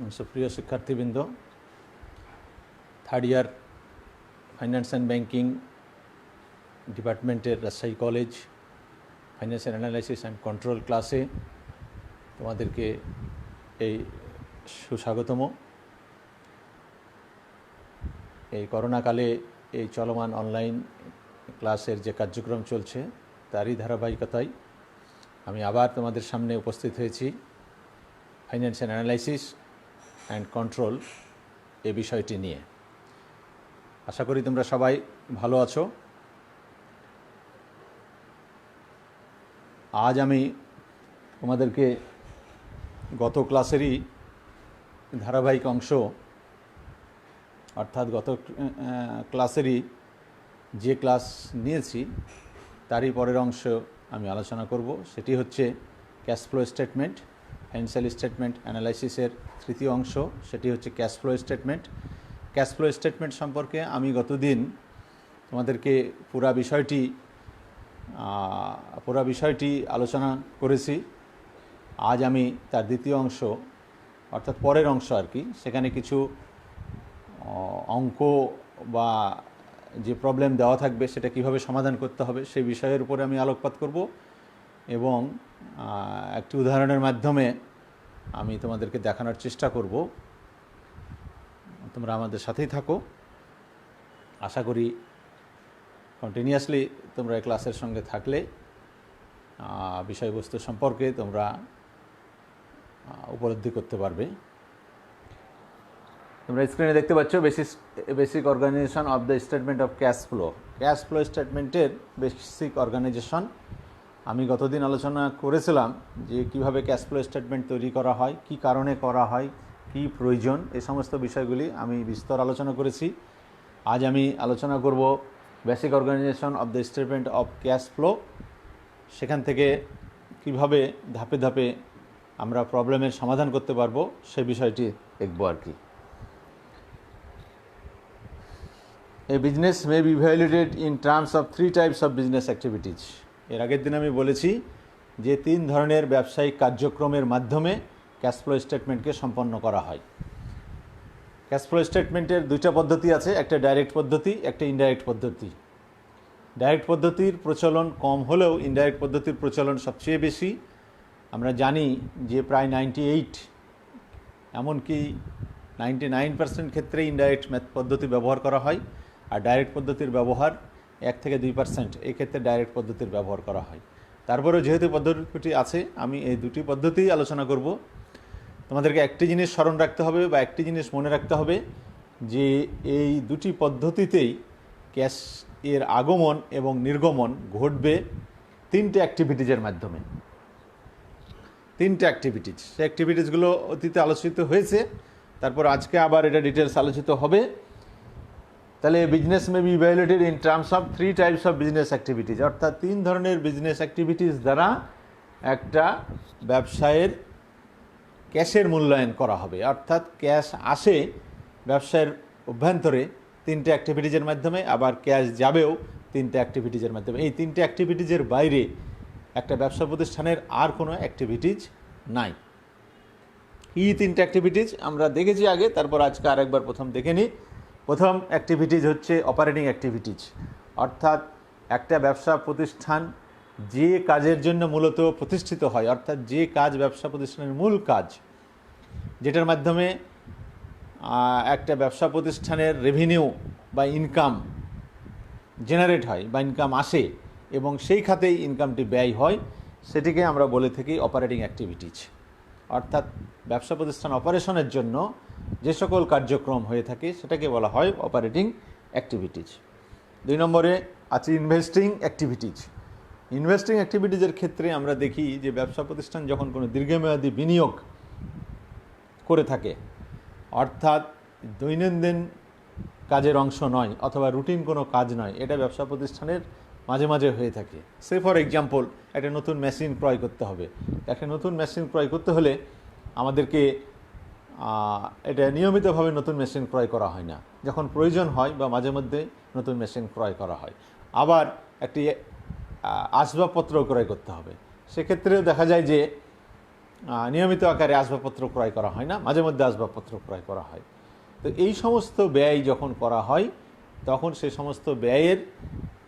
সুপ্রিয় শিক্ষার্থীবৃন্দ, third year finance and banking ডিপার্টমেন্টের Rajshahi college financial analysis and control ক্লাসে তোমাদেরকে এই সুস্বাগতম। এই করোনাকালে এই চলমান অনলাইন ক্লাসের যে কার্যক্রম চলছে তারই ধারাবাহিকতায় আমি আবার তোমাদের সামনে উপস্থিত হয়েছি। ফাইন্যান্সিয়াল অ্যানালাইসিস অ্যান্ড কন্ট্রোল এই বিষয়টি নিয়ে। আশা করি তোমরা সবাই ভালো আছো। আজ আমি তোমাদেরকে গত ক্লাসেরই ধারাবাহিক অংশ, অর্থাৎ গত ক্লাসেরই যে ক্লাস নিয়েছি তারই পরের অংশ আমি আলোচনা করব। সেটি হচ্ছে cash flow statement. Financial statement অ্যানালাইসিসের তৃতীয় অংশ, সেটি হচ্ছে cash flow statement. Cash flow statement সম্পর্কে আমি গতদিন তোমাদেরকে পুরা বিষয়টি আলোচনা করেছি। আজ আমি তার দ্বিতীয় অংশ, অর্থাৎ পরের অংশ আর কি, সেখানে কিছু অঙ্ক বা যে প্রবলেম দেওয়া থাকবে সেটা কিভাবে সমাধান করতে হবে সেই বিষয়ের উপরে আমি আলোকপাত করব এবং একটি উদাহরণের মাধ্যমে আমি তোমাদেরকে দেখানোর চেষ্টা করব। তোমরা আমাদের সাথেই থাকো। আশা করি কন্টিনিউয়াসলি তোমরা এই ক্লাসের সঙ্গে থাকলে বিষয়বস্তু সম্পর্কে তোমরা উপলব্ধি করতে পারবে। তোমরা স্ক্রিনে দেখতে পাচ্ছ basic organization of the statement of cash flow. Cash flow স্টেটমেন্টের বেসিক অর্গানাইজেশন আমি গতদিন আলোচনা করেছিলাম যে কিভাবে ক্যাশ ফ্লো স্টেটমেন্ট তৈরি করা হয়, কি কারণে করা হয়, কি প্রয়োজন, এই সমস্ত বিষয়গুলি আমি বিস্তর আলোচনা করেছি। আজ আমি আলোচনা করব basic organization of the statement of cash flow. সেখান থেকে কিভাবে ধাপে ধাপে আমরা প্রবলেমের সমাধান করতে পারবো সে বিষয়টি দেখব আর কি। A business may be evaluated in terms of 3 types of business activities. এর আগের দিন আমি বলেছি যে 3 ধরনের ব্যবসায়িক কার্যক্রমের মাধ্যমে ক্যাশ ফ্লো স্টেটমেন্টকে সম্পন্ন করা হয়। ক্যাশ ফ্লো স্টেটমেন্টের 2টা পদ্ধতি আছে, একটা ডাইরেক্ট পদ্ধতি, একটা ইনডাইরেক্ট পদ্ধতি। ডাইরেক্ট পদ্ধতির প্রচলন কম হলেও ইনডাইরেক্ট পদ্ধতির প্রচলন সবচেয়ে বেশি। আমরা জানি যে প্রায় 98 এমনকি 99% ক্ষেত্রে ইনডাইরেক্ট পদ্ধতি ব্যবহার করা হয়, আর ডাইরেক্ট পদ্ধতির ব্যবহার 1 থেকে 2% এই ক্ষেত্রে ডাইরেক্ট পদ্ধতির ব্যবহার করা হয়। তারপরেও যেহেতু পদ্ধতি আছে, আমি এই দুটি পদ্ধতিই আলোচনা করব। তোমাদেরকে একটি জিনিস স্মরণ রাখতে হবে বা একটি জিনিস মনে রাখতে হবে যে এই দুটি পদ্ধতিতেই ক্যাশ এর আগমন এবং নির্গমন ঘটবে 3টে অ্যাক্টিভিটিজের মাধ্যমে। 3টে অ্যাক্টিভিটিজ, সেই অ্যাক্টিভিটিসগুলো অতীতে আলোচিত হয়েছে, তারপর আজকে আবার এটা ডিটেলস আলোচিত হবে। তাহলে business may be evaluated in terms of 3 types of business activities, অর্থাৎ 3 ধরনের বিজনেস অ্যাক্টিভিটিস দ্বারা একটা ব্যবসায়ের ক্যাশের মূল্যায়ন করা হবে। অর্থাৎ ক্যাশ আসে ব্যবসায়ের অভ্যন্তরে 3টে অ্যাক্টিভিটিজের মাধ্যমে, আবার ক্যাশ যাবেও 3টে অ্যাক্টিভিটিজের মাধ্যমে। এই 3টে অ্যাক্টিভিটিজের বাইরে একটা ব্যবসা প্রতিষ্ঠানের আর কোনো অ্যাক্টিভিটিজ নাই। এই 3টে অ্যাক্টিভিটিজ আমরা দেখেছি আগে, তারপর আজকে আরেকবার প্রথম দেখে নিই। প্রথম অ্যাক্টিভিটিজ হচ্ছে অপারেটিং অ্যাক্টিভিটিজ, অর্থাৎ একটা ব্যবসা প্রতিষ্ঠান যে কাজের জন্য মূলত প্রতিষ্ঠিত হয়, অর্থাৎ যে কাজ ব্যবসা প্রতিষ্ঠানের মূল কাজ, যেটার মাধ্যমে একটা ব্যবসা প্রতিষ্ঠানের রেভিনিউ বা ইনকাম জেনারেট হয় বা ইনকাম আসে এবং সেই খাতেই ইনকামটি ব্যয় হয়, সেটিকে আমরা বলে থাকি অপারেটিং অ্যাক্টিভিটিজ। অর্থাৎ ব্যবসা প্রতিষ্ঠান অপারেশনের জন্য যে সকল কার্যক্রম হয়ে থাকে সেটাকে বলা হয় অপারেটিং অ্যাক্টিভিটিজ। 2 নম্বরে আছে ইনভেস্টিং অ্যাক্টিভিটিজ। ইনভেস্টিং অ্যাক্টিভিটিজের ক্ষেত্রে আমরা দেখি যে ব্যবসা প্রতিষ্ঠান যখন কোনো দীর্ঘমেয়াদী বিনিয়োগ করে থাকে, অর্থাৎ দৈনন্দিন কাজের অংশ নয় অথবা রুটিন কোনো কাজ নয়, এটা ব্যবসা প্রতিষ্ঠানের মাঝে মাঝে হয়ে থাকে। সে ফর এক্সাম্পল, একটা নতুন মেশিন ক্রয় করতে হবে। একটা নতুন মেশিন ক্রয় করতে হলে আমাদেরকে এটা নিয়মিতভাবে নতুন মেশিন ক্রয় করা হয় না, যখন প্রয়োজন হয় বা মাঝে মধ্যে নতুন মেশিন ক্রয় করা হয়। আবার একটি আসবাবপত্র ক্রয় করতে হবে, সেক্ষেত্রেও দেখা যায় যে নিয়মিত আকারে আসবাবপত্র ক্রয় করা হয় না, মাঝে মধ্যে আসবাবপত্র ক্রয় করা হয়। তো এই সমস্ত ব্যয় যখন করা হয় তখন সেই সমস্ত ব্যয়ের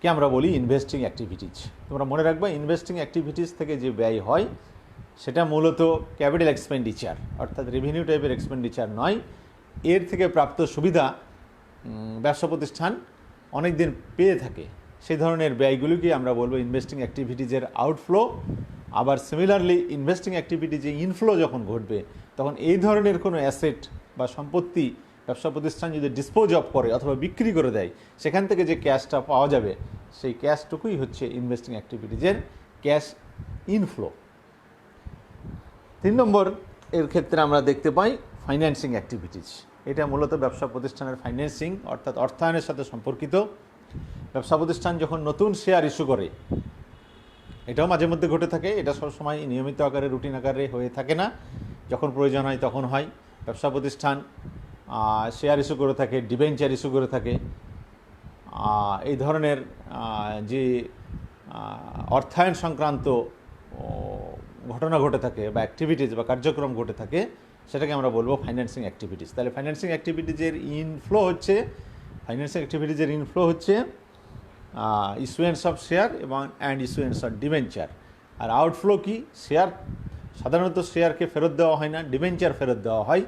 কে আমরা বলি ইনভেস্টিং অ্যাক্টিভিটিজ। তোমরা মনে রাখবে, ইনভেস্টিং অ্যাক্টিভিটিস থেকে যে ব্যয় হয় সেটা মূলত ক্যাপিটাল এক্সপেন্ডিচার, অর্থাৎ রেভিনিউ টাইপের এক্সপেন্ডিচার নয়। এর থেকে প্রাপ্ত সুবিধা ব্যবসা প্রতিষ্ঠান অনেক দিন পেয়ে থাকে, সেই ধরনের ব্যয়গুলিকে আমরা বলবো ইনভেস্টিং অ্যাক্টিভিটিজের আউটফ্লো। আবার সিমিলারলি ইনভেস্টিং অ্যাক্টিভিটিজে ইনফ্লো যখন ঘটবে তখন এই ধরনের কোনো অ্যাসেট বা সম্পত্তি ব্যবসা প্রতিষ্ঠান যদি ডিসপোজ অফ করে অথবা বিক্রি করে দেয়, সেখান থেকে যে ক্যাশটা পাওয়া যাবে সেই ক্যাশটুকুই হচ্ছে ইনভেস্টিং অ্যাক্টিভিটিজের ক্যাশ ইনফ্লো। 3 নম্বর এর ক্ষেত্রে আমরা দেখতে পাই ফাইন্যান্সিং অ্যাক্টিভিটিজ। এটা মূলত ব্যবসা প্রতিষ্ঠানের ফাইন্যান্সিং অর্থাৎ অর্থায়নের সাথে সম্পর্কিত। ব্যবসা প্রতিষ্ঠান যখন নতুন শেয়ার ইস্যু করে, এটাও মাঝে মধ্যে ঘটে থাকে, এটা সবসময় নিয়মিত আকারে রুটিন আকারে হয়ে থাকে না, যখন প্রয়োজন হয় তখন হয়। ব্যবসা প্রতিষ্ঠান শেয়ার ইস্যু করে থাকে, ডিবেঞ্চার ইস্যু করে থাকে। এই ধরনের যে অর্থায়ন সংক্রান্ত ঘটনা ঘটে থাকে বা অ্যাক্টিভিটিজ বা কার্যক্রম ঘটে থাকে, সেটাকে আমরা বলবো ফাইন্যান্সিং অ্যাক্টিভিটিস। তাহলে ফাইন্যান্সিং অ্যাক্টিভিটিজের ইনফ্লো হচ্ছে ইস্যুয়েন্স অফ শেয়ার এবং ইস্যুয়েন্স অফ ডিবেঞ্চার। আর আউটফ্লো কি? শেয়ার, সাধারণত শেয়ারকে ফেরত দেওয়া হয় না, ডিবেঞ্চার ফেরত দেওয়া হয়।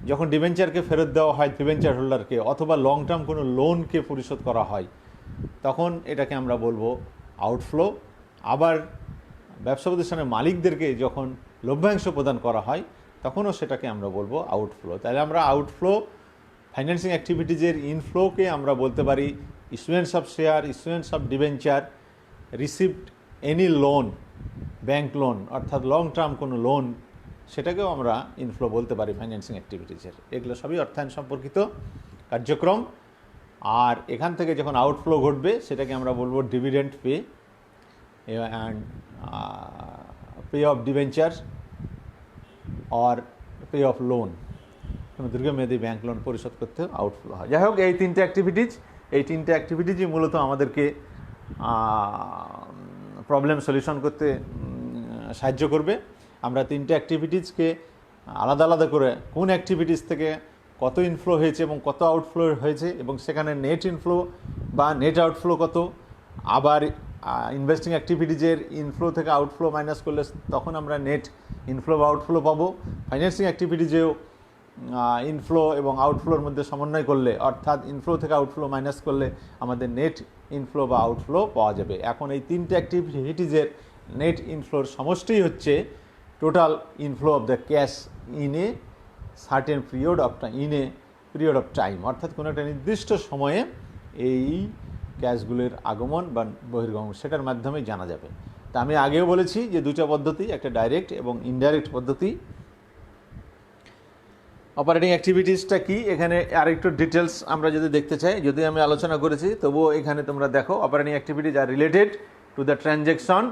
যখন ডিবেঞ্চারকে ফেরত দেওয়া হয় ডিবেঞ্চার হোল্ডারকে, অথবা লং টার্ম কোনো লোনকে পরিশোধ করা হয়, তখন এটাকে আমরা বলবো আউটফ্লো। আবার ব্যবসা প্রতিষ্ঠানের মালিকদেরকে যখন লভ্যাংশ প্রদান করা হয় তখনও সেটাকে আমরা বলবো আউটফ্লো। তাহলে আমরা আউটফ্লো, ফাইন্যান্সিং অ্যাক্টিভিটিজের ইনফ্লোকে আমরা বলতে পারি issuance of share, issuance of debenture, received any loan, bank loan অর্থাৎ লং টার্ম কোনো লোন, সেটাকেও আমরা ইনফ্লো বলতে পারি ফাইন্যান্সিং অ্যাক্টিভিটিজের। এগুলো সবই অর্থায়ন সম্পর্কিত কার্যক্রম। আর এখান থেকে যখন আউটফ্লো ঘটবে সেটাকে আমরা বলবো dividend pay and pay off debenture or pay off loan, কোনো দীর্ঘমেয়াদী ব্যাংক লোন পরিশোধ করতে আউটফ্লো হয়। যাই হোক, এই তিনটে অ্যাক্টিভিটিজই মূলত আমাদেরকে প্রবলেম সলিউশন করতে সাহায্য করবে। আমরা তিনটে অ্যাক্টিভিটিজকে আলাদা আলাদা করে কোন অ্যাক্টিভিটিস থেকে কত ইনফ্লো হয়েছে এবং কত আউটফ্লো হয়েছে এবং সেখানে নেট ইনফ্লো বা নেট আউটফ্লো কত, আবার ইনভেস্টিং অ্যাক্টিভিটিজের ইনফ্লো থেকে আউটফ্লো মাইনাস করলে তখন আমরা নেট ইনফ্লো বা আউটফ্লো পাবো। ফাইন্যান্সিং অ্যাক্টিভিটিজেও ইনফ্লো এবং আউটফ্লোর মধ্যে সমন্বয় করলে, অর্থাৎ ইনফ্লো থেকে আউটফ্লো মাইনাস করলে আমাদের নেট ইনফ্লো বা আউটফ্লো পাওয়া যাবে। এখন এই তিনটে অ্যাক্টিভিটিজের নেট ইনফ্লোর সমষ্টি হচ্ছে total inflow of the cash in a certain period of time, অর্থাৎ কোনো একটা নির্দিষ্ট সময়ে এই ক্যাশগুলির আগমন বা বহির্গমন সেটার মাধ্যমে জানা যাবে। তা আমি আগেও বলেছি যে দুটো পদ্ধতি, একটা ডাইরেক্ট এবং ইনডাইরেক্ট পদ্ধতি। অপারেটিং অ্যাক্টিভিটিসটা কি, এখানে আরেকটু ডিটেলস আমরা যদি দেখতে চাই, যদি আমি আলোচনা করেছি তবুও এখানে তোমরা দেখো, operating activities are related to the transaction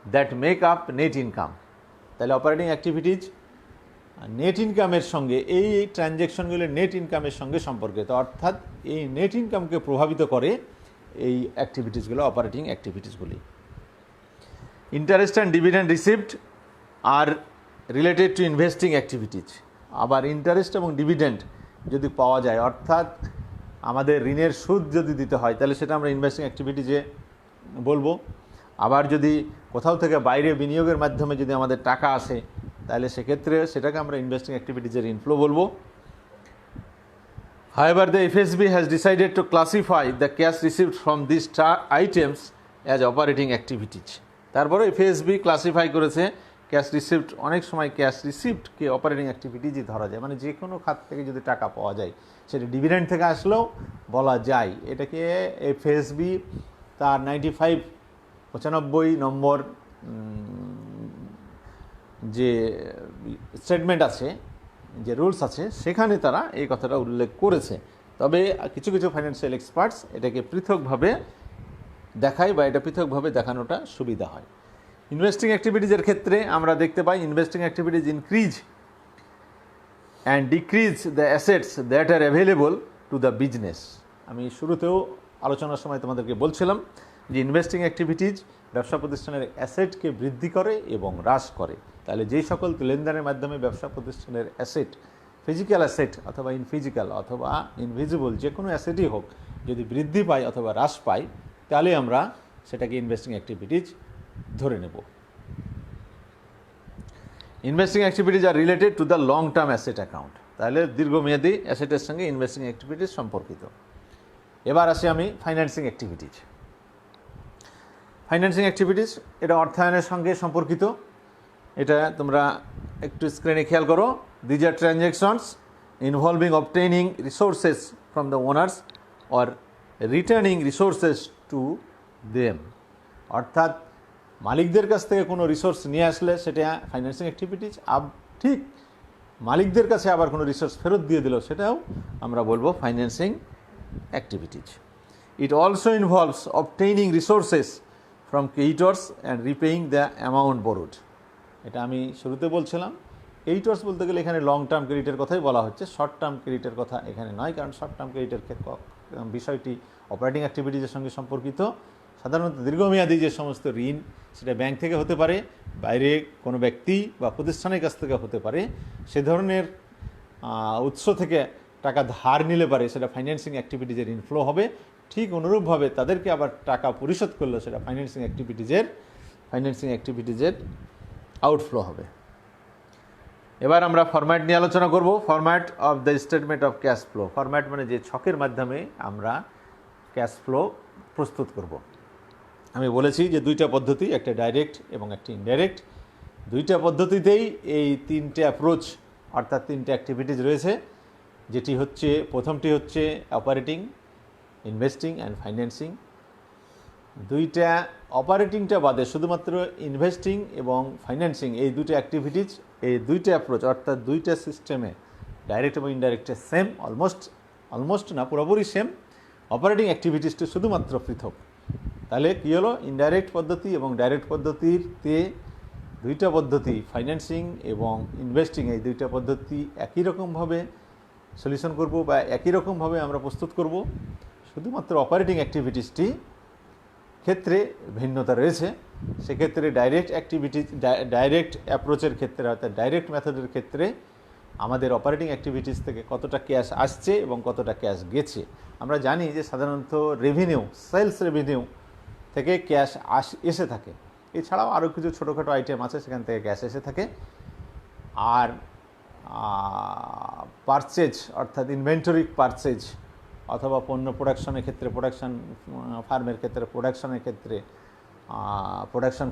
that make up net income. তাহলে অপারেটিং অ্যাক্টিভিটিজ নেট ইনকামের সঙ্গে, এই ট্রানজ্যাকশনগুলো নেট ইনকামের সঙ্গে সম্পর্কিত, অর্থাৎ এই নেট ইনকামকে প্রভাবিত করে এই অ্যাক্টিভিটিসগুলো, অপারেটিং অ্যাক্টিভিটিসগুলি। Interest and dividend received are related to investing activities. আবার ইন্টারেস্ট এবং ডিভিডেন্ড যদি পাওয়া যায়, অর্থাৎ আমাদের ঋণের সুদ যদি দিতে হয়, তাহলে সেটা আমরা ইনভেস্টিং অ্যাক্টিভিটিজে বলবো। আবার যদি কোথাও থেকে বাইরে বিনিয়োগের মাধ্যমে যদি আমাদের টাকা আসে, তাহলে সেক্ষেত্রে সেটাকে আমরা ইনভেস্টিং অ্যাক্টিভিটিজের ইনফ্লো বলবো। However, the FSB has decided to classify the cash received from these items as operating activities. তারপরে FSB ক্লাসিফাই করেছে ক্যাশ রিসিভড, অনেক সময় ক্যাশ রিসিভডকে অপারেটিং অ্যাক্টিভিটিজই ধরা যায়, মানে যে কোনো খাত থেকে যদি টাকা পাওয়া যায়, সেটা ডিভিডেন্ড থেকে আসলেও বলা যায়। এটাকে FSB তার 95 নম্বর যে স্টেটমেন্ট আছে, যে রুলস আছে, সেখানে তারা এই কথাটা উল্লেখ করেছে। তবে কিছু কিছু ফাইন্যান্সিয়াল এক্সপার্টস এটাকে পৃথকভাবে দেখায় বা এটা পৃথকভাবে দেখানোটা সুবিধা হয়। ইনভেস্টিং অ্যাক্টিভিটিজের ক্ষেত্রে আমরা দেখতে পাই investing activities increase and decrease the assets that are available to the business. আমি শুরুতেও আলোচনার সময় তোমাদেরকে বলছিলাম যে ইনভেস্টিং অ্যাক্টিভিটিজ ব্যবসা প্রতিষ্ঠানের অ্যাসেটকে বৃদ্ধি করে এবং হ্রাস করে। তাহলে যেই সকল লেনদেনের মাধ্যমে ব্যবসা প্রতিষ্ঠানের অ্যাসেট, ফিজিক্যাল অ্যাসেট অথবা ইনফিজিক্যাল অথবা ইনভিজিবল যে কোনো অ্যাসেটই হোক, যদি বৃদ্ধি পায় অথবা হ্রাস পায়, তাহলে আমরা সেটাকে ইনভেস্টিং অ্যাক্টিভিটিজ ধরে নেব। Investing activities are related to the long term asset account. তাহলে দীর্ঘমেয়াদী অ্যাসেটের সঙ্গে ইনভেস্টিং অ্যাক্টিভিটিজ সম্পর্কিত। এবার আসি আমি ফাইন্যান্সিং অ্যাক্টিভিটিজ। ফাইন্যান্সিং অ্যাক্টিভিটিজ এটা অর্থায়নের সঙ্গে সম্পর্কিত। এটা তোমরা একটু স্ক্রিনে খেয়াল করো। These are transactions involving obtaining resources from the owners or returning resources to them. অর্থাৎ মালিকদের কাছ থেকে কোনো রিসোর্স নিয়ে আসলে সেটা ফাইন্যান্সিং অ্যাক্টিভিটিজ। ঠিক মালিকদের কাছে আবার কোনো রিসোর্স ফেরত দিয়ে দিল, সেটাও আমরা বলবো financing activities. It also involves obtaining resources from creditors and repaying the amount borrowed. এটা আমি শুরুতে বলছিলাম, ক্রেডিটর্স বলতে গেলে এখানে লং টার্ম ক্রেডিটের কথাই বলা হচ্ছে, শর্ট টার্ম ক্রেডিটের কথা এখানে নয়, কারণ শর্ট টার্ম ক্রেডিটের বিষয়টি অপারেটিং অ্যাক্টিভিটিজের সঙ্গে সম্পর্কিত। সাধারণত দীর্ঘমেয়াদী যে সমস্ত ঋণ, সেটা ব্যাংক থেকে হতে পারে, বাইরে কোনো ব্যক্তি বা প্রতিষ্ঠানের কাছ থেকে হতে পারে, সে ধরনের উৎস থেকে টাকা ধার নিলে পারে, সেটা ফাইন্যান্সিং অ্যাক্টিভিটিজের ইনফ্লো হবে। ঠিক অনুরূপভাবে তাদেরকে আবার টাকা পরিশোধ করলে সেটা ফাইন্যান্সিং অ্যাক্টিভিটিজের আউটফ্লো হবে। এবার আমরা ফরম্যাট নিয়ে আলোচনা করব। Format of the statement of cash flow. Format মানে যে ছকের মাধ্যমে আমরা ক্যাশ ফ্লো প্রস্তুত করব। আমি বলেছি যে দুইটা পদ্ধতি, একটা ডাইরেক্ট এবং একটা ইনডাইরেক্ট। দুইটা পদ্ধতিতেই এই তিনটে অ্যাপ্রোচ অর্থাৎ তিনটে অ্যাক্টিভিটিজ রয়েছে, যেটি হচ্ছে প্রথমটি হচ্ছে অপারেটিং, ইনভেস্টিং অ্যান্ড ফাইন্যান্সিং। দুইটা অপারেটিংটা বাদে শুধুমাত্র ইনভেস্টিং এবং ফাইন্যান্সিং এই দুটো অ্যাক্টিভিটিজ, এই দুইটা অ্যাপ্রোচ অর্থাৎ দুইটা সিস্টেমে ডাইরেক্ট এবং ইনডাইরেক্টে সেম, অলমোস্ট না পুরোপুরি সেম। অপারেটিং অ্যাক্টিভিটিসটি শুধুমাত্র পৃথক। তাহলে কী হলো, ইনডাইরেক্ট পদ্ধতি এবং ডাইরেক্ট পদ্ধতিতে দুইটা পদ্ধতি ফাইন্যান্সিং এবং ইনভেস্টিং এই দুইটা পদ্ধতি একই রকমভাবে সলিউশন করব বা একই রকমভাবে আমরা প্রস্তুত করব। শুধুমাত্র অপারেটিং অ্যাক্টিভিটিসটি ক্ষেত্রে ভিন্নতা রয়েছে। সেক্ষেত্রে ডাইরেক্ট অ্যাপ্রোচের ক্ষেত্রে অর্থাৎ ডাইরেক্ট মেথডের ক্ষেত্রে আমাদের অপারেটিং অ্যাক্টিভিটিস থেকে কতটা ক্যাশ আসছে এবং কতটা ক্যাশ গেছে। আমরা জানি যে সাধারণত সেলস রেভিনিউ থেকে ক্যাশ এসে থাকে। এছাড়াও আরও কিছু ছোটোখাটো আইটেম আছে, সেখান থেকে ক্যাশ এসে থাকে। আর পারচেজ অর্থাৎ ইনভেন্টরি পারচেজ অথবা পণ্য প্রোডাকশনের ক্ষেত্রে, ফার্মের ক্ষেত্রে প্রোডাকশনের ক্ষেত্রে production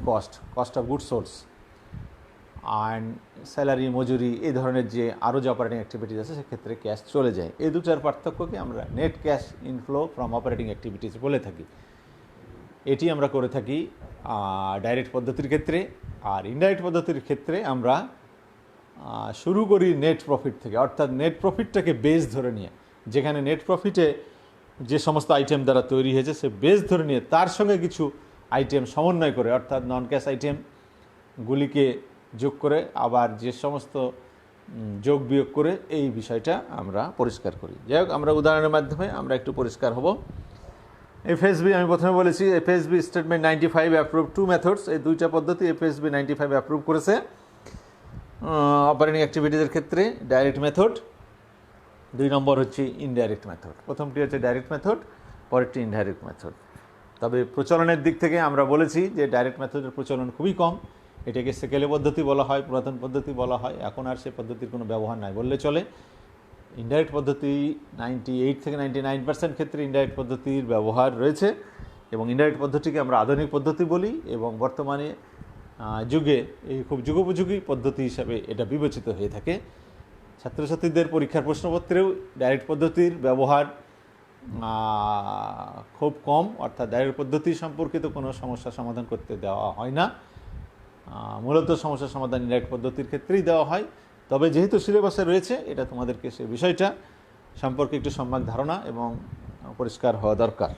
cost of good source and salary, মজুরি, এই ধরনের যে আরও যে অপারেটিং অ্যাক্টিভিটিস আছে সেক্ষেত্রে ক্যাশ চলে যায়। এই দুটার পার্থক্যকে আমরা net cash inflow from operating activities বলে থাকি। এটি আমরা করে থাকি ডাইরেক্ট পদ্ধতির ক্ষেত্রে। আর ইনডাইরেক্ট পদ্ধতির ক্ষেত্রে আমরা শুরু করি নেট প্রফিট থেকে, অর্থাৎ নেট প্রফিটটাকে বেস ধরে নিয়ে, যেখানে নেট প্রফিটে যে সমস্ত আইটেম দ্বারা তৈরি হয়েছে সে বেস ধরে নিয়ে তার সঙ্গে কিছু আইটেম সমন্বয় করে, অর্থাৎ নন ক্যাশ আইটেমগুলিকে যোগ করে আবার যে সমস্ত যোগ বিয়োগ করে এই বিষয়টা আমরা পরিষ্কার করি। যাই হোক, আমরা উদাহরণের মাধ্যমে আমরা একটু পরিষ্কার হব। এফএসবি আমি প্রথমে বলেছি, FSB statement 95 approve two methods. এই দুইটা পদ্ধতি এফএসবি 95 অ্যাপ্রুভ করেছে অপারেটিং অ্যাক্টিভিটিজের ক্ষেত্রে। ডাইরেক্ট মেথড, 2 নম্বর হচ্ছে ইনডাইরেক্ট মেথড। প্রথমটি হচ্ছে ডাইরেক্ট মেথড, পরেরটি ইনডাইরেক্ট মেথড। তবে প্রচলনের দিক থেকে আমরা বলেছি যে ডাইরেক্ট মেথডের প্রচলন খুবই কম। এটাকে সেকেলে পদ্ধতি বলা হয়, পুরাতন পদ্ধতি বলা হয়। এখন আর সে পদ্ধতির কোনো ব্যবহার নাই বললে চলে। ইনডাইরেক্ট পদ্ধতি 98 থেকে 99% ক্ষেত্রে ইনডাইরেক্ট পদ্ধতির ব্যবহার রয়েছে এবং ইনডাইরেক্ট পদ্ধতিকে আমরা আধুনিক পদ্ধতি বলি এবং বর্তমানে যুগে এই খুব যুগোপযোগী পদ্ধতি হিসাবে এটা বিবেচিত হয়ে থাকে। ছাত্রছাত্রীদের পরীক্ষার প্রশ্নপত্রেও ডাইরেক্ট পদ্ধতির ব্যবহার খুব কম, অর্থাৎ ডাইরেক্ট পদ্ধতি সম্পর্কিত কোনো সমস্যা সমাধান করতে দেওয়া হয় না। মূলত সমস্যা সমাধান ইনডাইরেক্ট পদ্ধতির ক্ষেত্রেই দেওয়া হয়। তবে যেহেতু সিলেবাসে রয়েছে, এটা তোমাদেরকে সেই বিষয়টা সম্পর্কে একটু সম্যক ধারণা এবং পরিষ্কার হওয়া দরকার।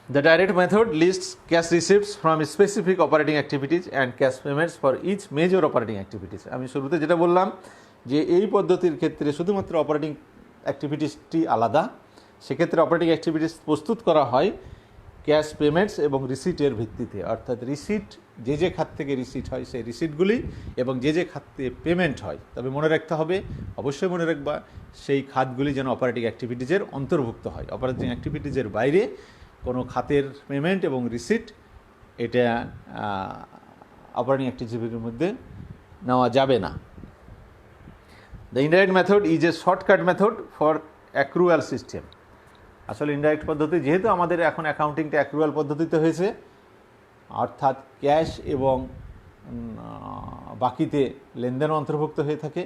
The direct method lists cash receipts from specific operating activities and cash payments for each major operating activities. আমি শুরুতে যেটা বললাম যে এই পদ্ধতির ক্ষেত্রে শুধুমাত্র অপারেটিং অ্যাক্টিভিটিসটি আলাদা, সেক্ষেত্রে অপারেটিং অ্যাক্টিভিটিস প্রস্তুত করা হয় ক্যাশ পেমেন্টস এবং রিসিটের ভিত্তিতে, অর্থাৎ রিসিট যে খাত থেকে রিসিট হয় সেই রিসিটগুলি এবং যে খাতে পেমেন্ট হয়। তবে মনে রাখতে হবে, অবশ্যই মনে রাখবা, সেই খাতগুলি যেন অপারেটিং অ্যাক্টিভিটিজের অন্তর্ভুক্ত হয়। অপারেটিং অ্যাক্টিভিটিজের বাইরে কোনো খাতের পেমেন্ট এবং রিসিট এটা অপারেটিং অ্যাক্টিভিটির মধ্যে নেওয়া যাবে না। The indirect method is a shortcut method for accrual system. আসলে ইনডাইরেক্ট পদ্ধতি, যেহেতু আমাদের এখন অ্যাকাউন্টিংটা অ্যাক্রুয়াল পদ্ধতিতে হয়েছে, অর্থাৎ ক্যাশ এবং বাকিতে লেনদেন অন্তর্ভুক্ত হয়ে থাকে,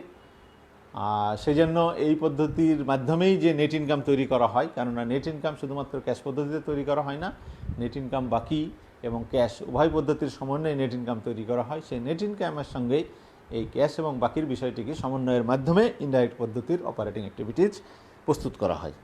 সেই জন্য এই পদ্ধতির মাধ্যমেই যে নেট ইনকাম তৈরি করা হয়, কেননা নেট ইনকাম শুধুমাত্র ক্যাশ পদ্ধতিতে তৈরি করা হয় না, নেট ইনকাম বাকি এবং ক্যাশ উভয় পদ্ধতির সমন্বয়ে নেট ইনকাম তৈরি করা হয়। সেই নেট ইনকামের সঙ্গে এই ক্যাশ এবং বাকির বিষয়টিকে সমন্বয়ের মাধ্যমে ইনডাইরেক্ট পদ্ধতির অপারেটিং অ্যাক্টিভিটিজ প্রস্তুত করা হয়।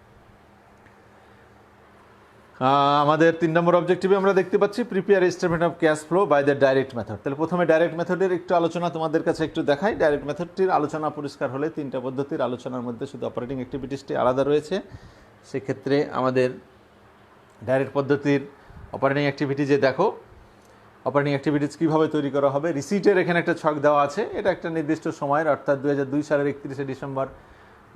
আমাদের 3 নম্বর অবজেক্টিভে আমরা দেখতে পাচ্ছি prepare estimate of cash flow by the direct method. তাহলে প্রথমে ডাইরেক্ট মেথডের একটু আলোচনা তোমাদের কাছে একটু দেখাই। ডাইরেক্ট মেথডটির আলোচনা পরিষ্কার হলে 3টা পদ্ধতির আলোচনার মধ্যে শুধু অপারেটিং অ্যাক্টিভিটিসটি আলাদা রয়েছে। সেক্ষেত্রে আমাদের ডাইরেক্ট পদ্ধতির অপারেটিং অ্যাক্টিভিটিজে দেখো অপারেটিং অ্যাক্টিভিটিস কীভাবে তৈরি করা হবে। রিসিটের এখানে একটা ছক দেওয়া আছে, এটা একটা নির্দিষ্ট সময়ের, অর্থাৎ 2002 সালের 31শে ডিসেম্বর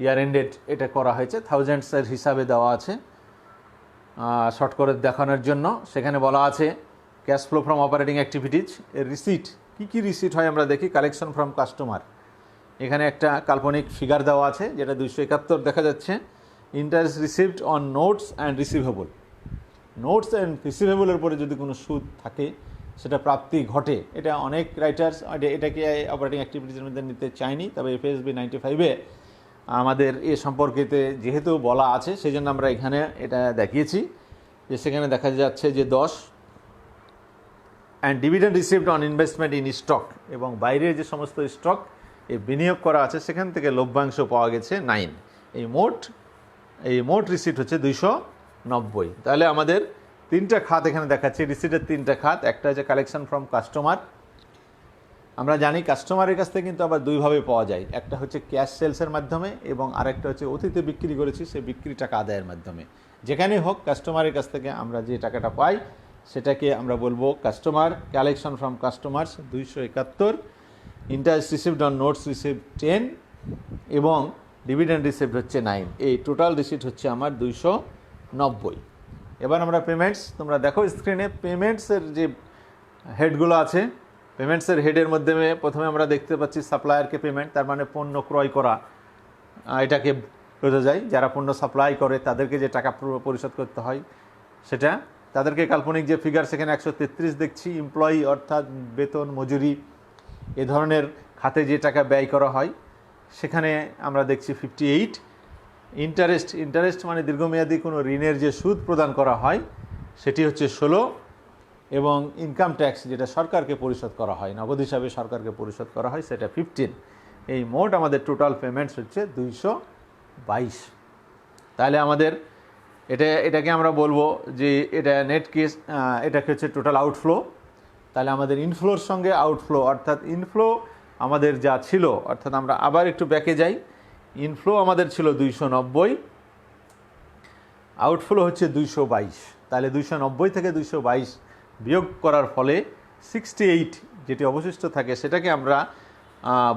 ইয়ার এন্ডেড এটা করা হয়েছে, থাউজেন্ডসের হিসাবে দেওয়া আছে শর্ট করে দেখানোর জন্য। সেখানে বলা আছে cash flow from operating activities এর রিসিট। কী রিসিট হয় আমরা দেখি। কালেকশন ফ্রম কাস্টমার, এখানে একটা কাল্পনিক ফিগার দেওয়া আছে যেটা 271 দেখা যাচ্ছে। Interest received on notes and receivable. Notes and রিসিভেবলের পরে যদি কোনো সুদ থাকে সেটা প্রাপ্তি ঘটে। এটা অনেক রাইটার্স এটাকে অপারেটিং অ্যাক্টিভিটিসের মধ্যে নিতে চায়নি, তবে FASB 95-এ আমাদের এ সম্পর্কেতে যেহেতু বলা আছে সেই জন্য আমরা এখানে এটা দেখিয়েছি যে সেখানে দেখা যাচ্ছে যে 10 and dividend received on investment in stock, এবং বাইরে যে সমস্ত স্টক বিনিয়োগ করা আছে সেখান থেকে লভ্যাংশ পাওয়া গেছে 9। এই মোট রিসিট হচ্ছে 290। তাহলে আমাদের 3টা খাত এখানে দেখাচ্ছে, রিসিটের 3টা খাত। একটা হচ্ছে কালেকশন ফ্রম কাস্টমার। আমরা জানি কাস্টমারের কাছ থেকে কিন্তু আবার দুইভাবে পাওয়া যায়, একটা হচ্ছে ক্যাশ সেলসের মাধ্যমে এবং আরেকটা হচ্ছে অতীতে বিক্রি করেছি সেই বিক্রি টাকা আদায়ের মাধ্যমে। যেখানেই হোক কাস্টমারের কাছ থেকে আমরা যে টাকাটা পাই সেটাকে আমরা বলবো customer. Collection from customers 271, interest received on notes received 10 এবং ডিভিডেন্ড রিসিভড হচ্ছে 9। এই টোটাল রিসিট হচ্ছে আমার 290। এবার আমরা পেমেন্টস, তোমরা দেখো স্ক্রিনে পেমেন্টসের যে হেডগুলো আছে, পেমেন্টসের হেডের মধ্যে প্রথমে আমরা দেখতে পাচ্ছি সাপ্লায়ারকে পেমেন্ট, তার মানে পণ্য ক্রয় করা, এটাকে বোঝা যায়। যারা পণ্য সাপ্লাই করে তাদেরকে যে টাকা পরিশোধ করতে হয় সেটা, তাদেরকে কাল্পনিক যে ফিগার সেখানে 133 দেখছি। এমপ্লয়ি অর্থাৎ বেতন মজুরি এ ধরনের খাতে যে টাকা ব্যয় করা হয় সেখানে আমরা দেখছি 58। ইন্টারেস্ট মানে দীর্ঘমেয়াদী কোনো ঋণের যে সুদ প্রদান করা হয় সেটি হচ্ছে 16, এবং ইনকাম ট্যাক্স যেটা সরকারকে পরিশোধ করা হয়, নগদ হিসাবে সরকারকে পরিশোধ করা হয়, সেটা 15। এই মোট আমাদের টোটাল পেমেন্টস হচ্ছে 222। তাহলে আমাদের এটাকে আমরা বলবো যে এটা নেট কেস, এটাকে হচ্ছে টোটাল আউটফ্লো। তাহলে আমাদের ইনফ্লোর সঙ্গে আউটফ্লো, অর্থাৎ ইনফ্লো আমাদের যা ছিল, অর্থাৎ আমরা আবার একটু ব্যাকে যাই, ইনফ্লো আমাদের ছিল 290, আউটফ্লো হচ্ছে 222। তাহলে 290 থেকে 222 বিয়োগ করার ফলে 68 যেটি অবশিষ্ট থাকে সেটাকে আমরা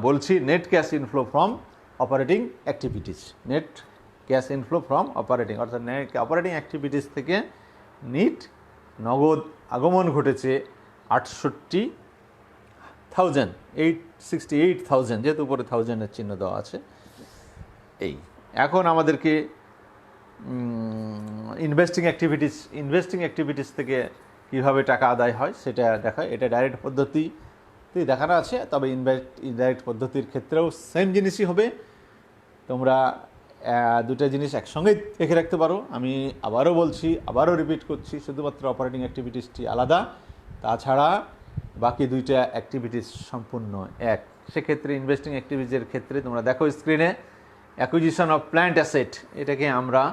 বলছি net cash inflow from operating activities. Net cash inflow from operating, অর্থাৎ অপারেটিং অ্যাক্টিভিটিস থেকে নগদ আগমন ঘটেছে 68,000, যেহেতু উপরে 1000-এর চিহ্ন দেওয়া আছে। এই এখন আমাদেরকে ইনভেস্টিং অ্যাক্টিভিটিস থেকে কীভাবে টাকা আদায় হয় সেটা দেখায়। এটা ডাইরেক্ট পদ্ধতিতেই দেখানো আছে, তবে ইনডাইরেক্ট পদ্ধতির ক্ষেত্রেও সেম জিনিসই হবে। তোমরা দুটো জিনিস একসঙ্গেই দেখে রাখতে পারো। আমি আবারও বলছি, আবারও রিপিট করছি, শুধুমাত্র অপারেটিং অ্যাক্টিভিটিসটি আলাদা, তাছাড়া বাকি দুইটা অ্যাক্টিভিটিস সম্পূর্ণ এক। সেক্ষেত্রে ইনভেস্টিং অ্যাক্টিভিটিসের ক্ষেত্রে তোমরা দেখো স্ক্রিনে অ্যাকুইজিশন অফ প্ল্যান্ট অ্যাসেট, এটাকে আমরা